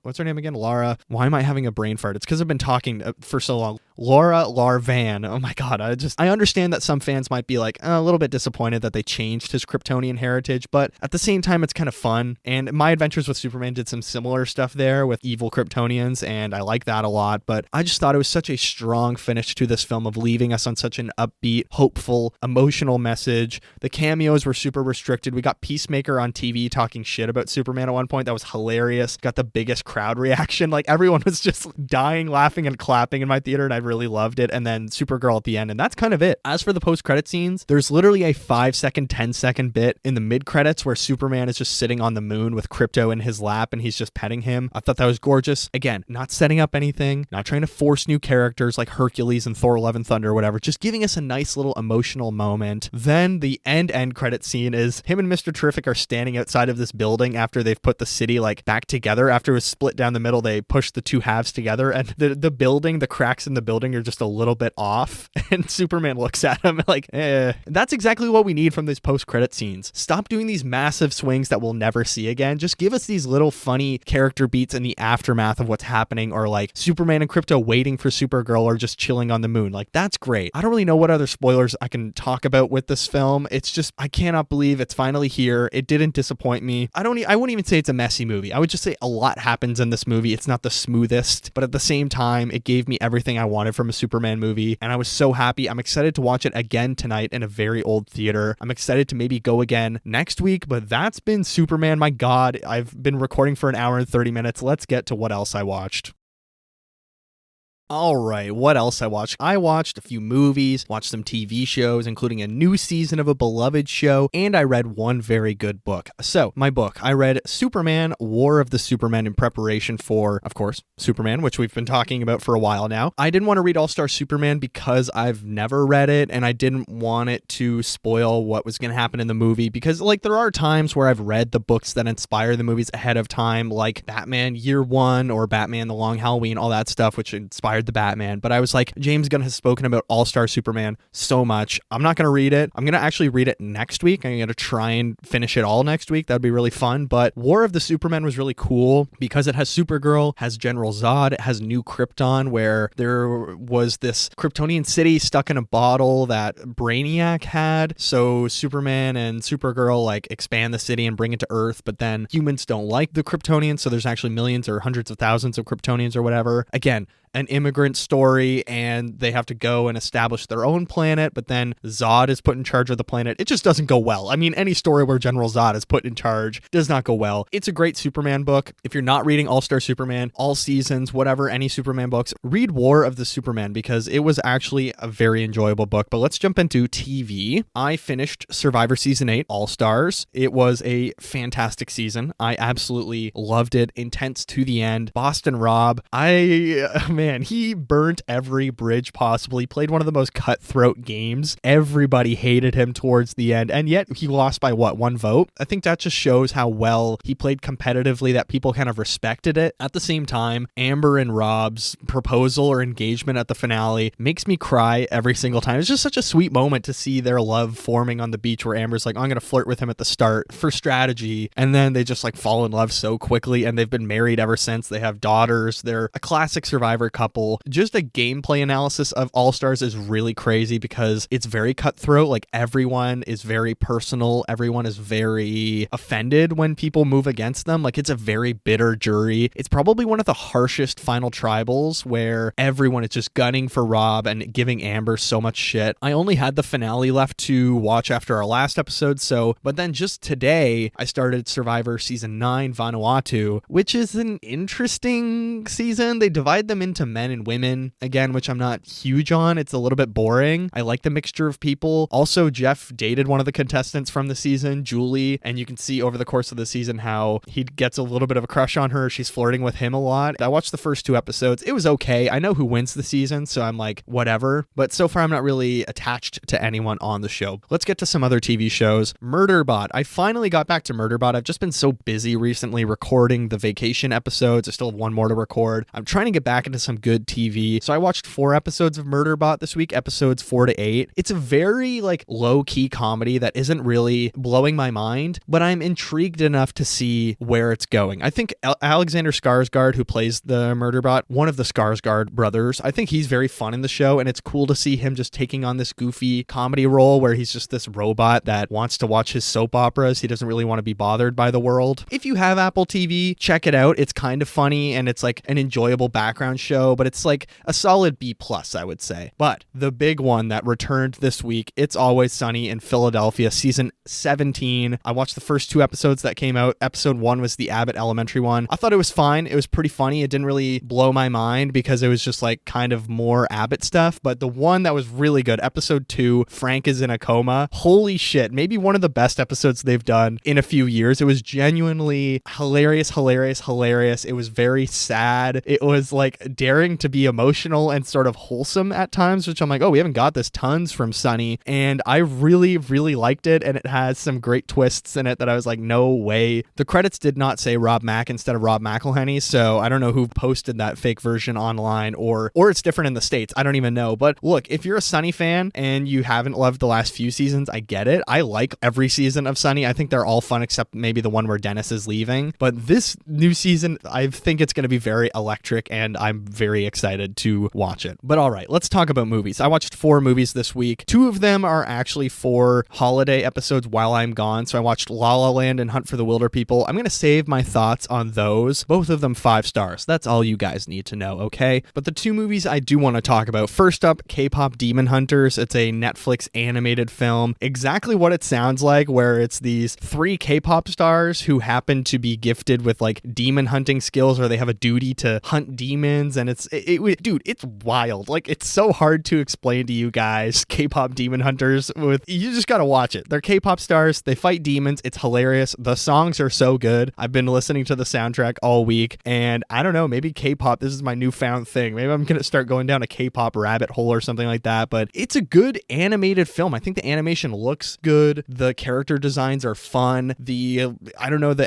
what's her name again? Laura. Why am I having a brain fart? It's because I've been talking for so long. Laura Larvan. Oh my God. I understand that some fans might be like a little bit disappointed that they changed his Kryptonian heritage, but at the same time, it's kind of fun. And My Adventures with Superman did some similar stuff there with evil Kryptonians, and I like that a lot. But I just thought it was such a strong finish to this film of leaving us on such an upbeat, hopeful, emotional message. The cameos were super restricted. We got Peacemaker on TV talking shit about Superman at one point. That was hilarious. Got the biggest crowd reaction. Like, everyone was just dying, laughing, and clapping in my theater, and I really loved it. And then Supergirl at the end, and that's kind of it. As for the post-credit scenes, there's literally a 5-second, 10-second bit in the mid-credits where Superman is just sitting on the moon with Crypto in his lap, and he's just petting him. I thought that was gorgeous. Again, not setting up anything, not trying to force new characters like Hercules and Thor: Love and Thunder or whatever, just giving us a nice little emotional moment. Then the end credit scene is him and Mr. Terrific are standing outside of this building after they've put the city like back together. After it was split down the middle, they pushed the two halves together, and the building, the cracks in the building are just a little bit off, and Superman looks at him like, That's exactly what we need from these post-credit scenes. Stop doing these massive swings that we'll never see again. Just give us these little funny character beats in the aftermath of what's happening, or like Superman and Crypto waiting for Supergirl or just chilling on the moon. Like, that's great. I don't really know what other spoilers I can talk about with this film. It's just, I cannot believe it's finally here. It didn't disappoint me. I wouldn't even say it's a messy movie. I would just say a lot happens in this movie. It's not the smoothest, but at the same time, it gave me everything I wanted from a Superman movie, and I was so happy. I'm excited to watch it again tonight in a very old theater. I'm excited to maybe go again next week, but that's been Superman. My God, I've been recording for an hour and 30 minutes. Let's get to what else I watched. All right, what else I watched? I watched a few movies, watched some TV shows, including a new season of a beloved show, and I read one very good book. So, my book, I read Superman, War of the Supermen in preparation for, of course, Superman, which we've been talking about for a while now. I didn't want to read All-Star Superman because I've never read it, and I didn't want it to spoil what was going to happen in the movie, because, like, there are times where I've read the books that inspire the movies ahead of time, like Batman Year One or Batman The Long Halloween, all that stuff, which inspired inspired the Batman. But I was like, James Gunn has spoken about All-Star Superman so much. I'm not going to read it. I'm going to actually read it next week. I'm going to try and finish it all next week. That'd be really fun. But War of the Supermen was really cool because it has Supergirl, has General Zod, it has New Krypton, where there was this Kryptonian city stuck in a bottle that Brainiac had. So Superman and Supergirl like expand the city and bring it to Earth, but then humans don't like the Kryptonians, so there's actually millions or hundreds of thousands of Kryptonians or whatever. Again, an immigrant story, and they have to go and establish their own planet, but then Zod is put in charge of the planet. It just doesn't go well. I mean, any story where General Zod is put in charge does not go well. It's a great Superman book. If you're not reading All-Star Superman, all seasons, whatever, any Superman books, read War of the Superman because it was actually a very enjoyable book. But let's jump into TV. I finished Survivor Season 8, All-Stars. It was a fantastic season. I absolutely loved it. Intense to the end. Boston Rob, man, he burnt every bridge possible. He played one of the most cutthroat games. Everybody hated him towards the end, and yet he lost by what, 1 vote? I think that just shows how well he played competitively, that people kind of respected it. At the same time, Amber and Rob's proposal or engagement at the finale makes me cry every single time. It's just such a sweet moment to see their love forming on the beach, where Amber's like, I'm going to flirt with him at the start for strategy, and then they just like fall in love so quickly, and they've been married ever since. They have daughters. They're a classic Survivor couple. Just a gameplay analysis of All-Stars is really crazy because it's very cutthroat. Like, everyone is very personal. Everyone is very offended when people move against them. Like, it's a very bitter jury. It's probably one of the harshest final tribals where everyone is just gunning for Rob and giving Amber so much shit. I only had the finale left to watch after our last episode, but then just today I started Survivor Season 9 Vanuatu, which is an interesting season. They divide them into men and women, again, which I'm not huge on. It's a little bit boring. I like the mixture of people. Also, Jeff dated one of the contestants from the season, Julie, and you can see over the course of the season how he gets a little bit of a crush on her. She's flirting with him a lot. I watched the first 2 episodes. It was okay. I know who wins the season, so I'm like, whatever. But so far, I'm not really attached to anyone on the show. Let's get to some other TV shows. Murderbot. I finally got back to Murderbot. I've just been so busy recently recording the vacation episodes. I still have 1 more to record. I'm trying to get back into some good TV. So I watched 4 episodes of Murderbot this week, episodes 4 to 8. It's a very like low-key comedy that isn't really blowing my mind, but I'm intrigued enough to see where it's going. I think Alexander Skarsgård, who plays the Murderbot, one of the Skarsgård brothers, I think he's very fun in the show, and it's cool to see him just taking on this goofy comedy role where he's just this robot that wants to watch his soap operas. He doesn't really want to be bothered by the world. If you have Apple TV, check it out. It's kind of funny, and it's like an enjoyable background show, but it's like a solid B+, I would say. But the big one that returned this week, It's Always Sunny in Philadelphia, season 17. I watched the first 2 episodes that came out. Episode 1 was the Abbott Elementary one. I thought it was fine. It was pretty funny. It didn't really blow my mind because it was just like kind of more Abbott stuff. But the one that was really good, episode 2, Frank is in a coma. Holy shit. Maybe one of the best episodes they've done in a few years. It was genuinely hilarious. It was very sad. It was like daring to be emotional and sort of wholesome at times, which I'm like, oh, we haven't got this tons from Sunny. And I really, really liked it. And it has some great twists in it that I was like, no way. The credits did not say Rob Mack instead of Rob McElhenney. So I don't know who posted that fake version online, or it's different in the States. I don't even know. But look, if you're a Sunny fan and you haven't loved the last few seasons, I get it. I like every season of Sunny. I think they're all fun except maybe the one where Dennis is leaving. But this new season, I think it's going to be very electric, and I'm very excited to watch it. But all right, let's talk about movies. I watched 4 movies this week. 2 of them are actually for holiday episodes while I'm gone. So I watched La La Land and Hunt for the Wilder People. I'm going to save my thoughts on those. Both of them 5 stars. That's all you guys need to know, okay? But the 2 movies I do want to talk about. First up, K-Pop Demon Hunters. It's a Netflix animated film. Exactly what it sounds like, where it's these 3 K-pop stars who happen to be gifted with like demon hunting skills, or they have a duty to hunt demons, and dude, it's wild. Like, it's so hard to explain to you guys. K-Pop Demon Hunters, you just gotta watch it. They're K-pop stars, they fight demons, it's hilarious. The songs are so good. I've been listening to the soundtrack all week, and I don't know, maybe K-pop, this is my newfound thing. Maybe I'm gonna start going down a K-pop rabbit hole or something like that, but it's a good animated film. I think the animation looks good, the character designs are fun, the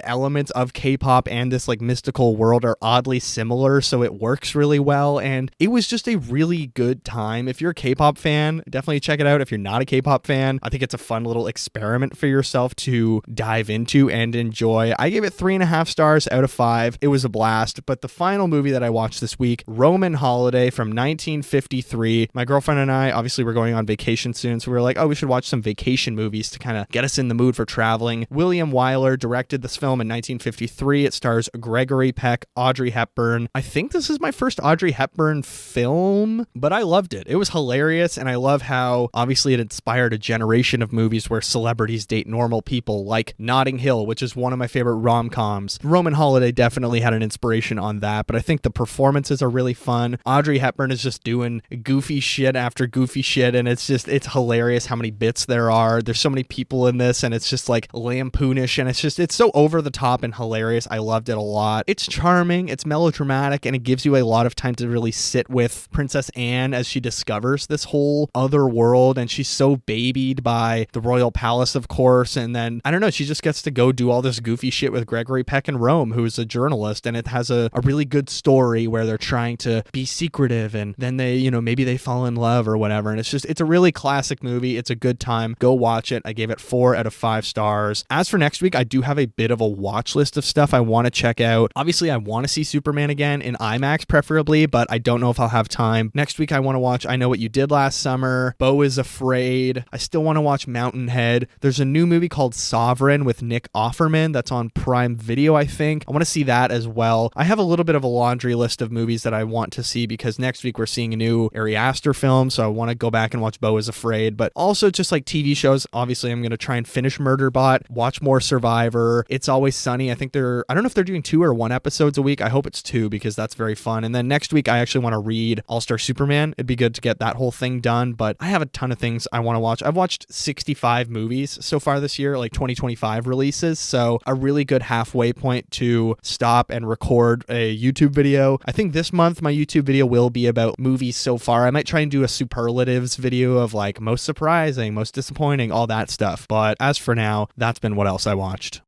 elements of K-pop and this like mystical world are oddly similar, so it works really really well, and it was just a really good time. If you're a K-pop fan, definitely check it out. If you're not a K-pop fan, I think it's a fun little experiment for yourself to dive into and enjoy. I gave it 3.5 stars out of 5. It was a blast. But the final movie that I watched this week, Roman Holiday from 1953. My girlfriend and I, obviously we're going on vacation soon, so we were like, oh, we should watch some vacation movies to kind of get us in the mood for traveling. William Wyler directed this film in 1953. It stars Gregory Peck, Audrey Hepburn. I think this is my first Audrey Hepburn film, but I loved it. It was hilarious, and I love how obviously it inspired a generation of movies where celebrities date normal people, like Notting Hill, which is one of my favorite rom-coms. Roman Holiday definitely had an inspiration on that, but I think the performances are really fun. Audrey Hepburn is just doing goofy shit after goofy shit, and it's hilarious how many bits there are. There's so many people in this, and it's just like lampoonish, and it's so over the top and hilarious. I loved it a lot. It's charming, it's melodramatic, and it gives you a lot of time to really sit with Princess Anne as she discovers this whole other world, and she's so babied by the royal palace, of course, and then, I don't know, she just gets to go do all this goofy shit with Gregory Peck in Rome, who's a journalist, and it has a really good story where they're trying to be secretive, and then they, maybe they fall in love or whatever, and it's a really classic movie. It's a good time. Go watch it. I gave it 4 out of 5 stars. As for next week, I do have a bit of a watch list of stuff I want to check out. Obviously, I want to see Superman again in IMAX preferably, but I don't know if I'll have time. Next week, I want to watch I Know What You Did Last Summer, Beau is Afraid. I still want to watch Mountainhead. There's a new movie called Sovereign with Nick Offerman that's on Prime Video, I think. I want to see that as well. I have a little bit of a laundry list of movies that I want to see because next week we're seeing a new Ari Aster film, so I want to go back and watch Beau is Afraid, but also just like TV shows. Obviously, I'm going to try and finish Murderbot, watch more Survivor. It's Always Sunny. I don't know if they're doing 2 or 1 episodes a week. I hope it's 2 because that's very fun. And then next week, I actually want to read All-Star Superman. It'd be good to get that whole thing done, but I have a ton of things I want to watch. I've watched 65 movies so far this year, like 2025 releases, so a really good halfway point to stop and record a YouTube video. I think this month my YouTube video will be about movies so far. I might try and do a superlatives video of like most surprising, most disappointing, all that stuff. But as for now, that's been what else I watched.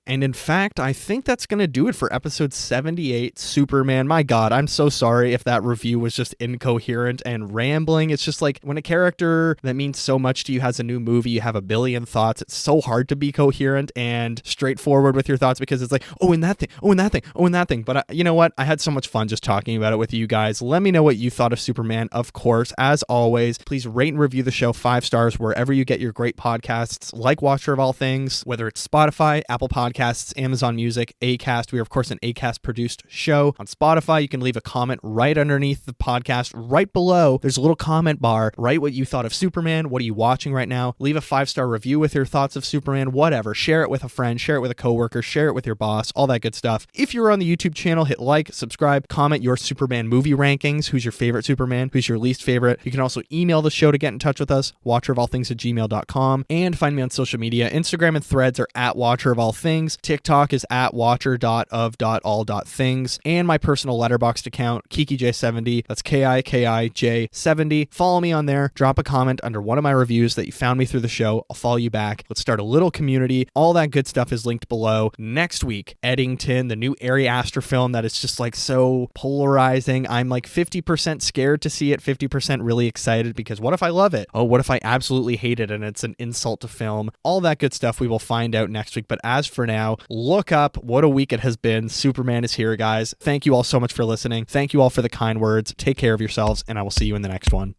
And in fact, I think that's going to do it for episode 78, Superman. My God, I'm so sorry if that review was just incoherent and rambling. It's just like when a character that means so much to you has a new movie, you have a billion thoughts. It's so hard to be coherent and straightforward with your thoughts because it's like, oh, and that thing, oh, and that thing, oh, and that thing. But you know what? I had so much fun just talking about it with you guys. Let me know what you thought of Superman. Of course, as always, please rate and review the show 5 stars wherever you get your great podcasts like Watcher of All Things, whether it's Spotify, Apple Podcasts, Amazon Music, Acast. We are, of course, an Acast produced show. On Spotify, you can leave a comment right underneath the podcast. Right below, there's a little comment bar. Write what you thought of Superman. What are you watching right now? Leave a 5-star review with your thoughts of Superman, whatever. Share it with a friend, share it with a coworker, share it with your boss, all that good stuff. If you're on the YouTube channel, hit like, subscribe, comment your Superman movie rankings. Who's your favorite Superman? Who's your least favorite? You can also email the show to get in touch with us, watcherofallthings@gmail.com, and find me on social media. Instagram and Threads are at watcherofallthings. TikTok is at watcher.of.all.things, and my personal Letterboxd account, KikiJ70. That's KIKIJ70. Follow me on there. Drop a comment under one of my reviews that you found me through the show. I'll follow you back. Let's start a little community. All that good stuff is linked below. Next week, Eddington, the new Ari Aster film that is just like so polarizing. I'm like 50% scared to see it, 50% really excited because what if I love it? Oh, what if I absolutely hate it and it's an insult to film? All that good stuff we will find out next week. But as for now, look up. What a week it has been. Superman is here, guys. Thank you all so much for listening. Thank you all for the kind words. Take care of yourselves, and I will see you in the next one.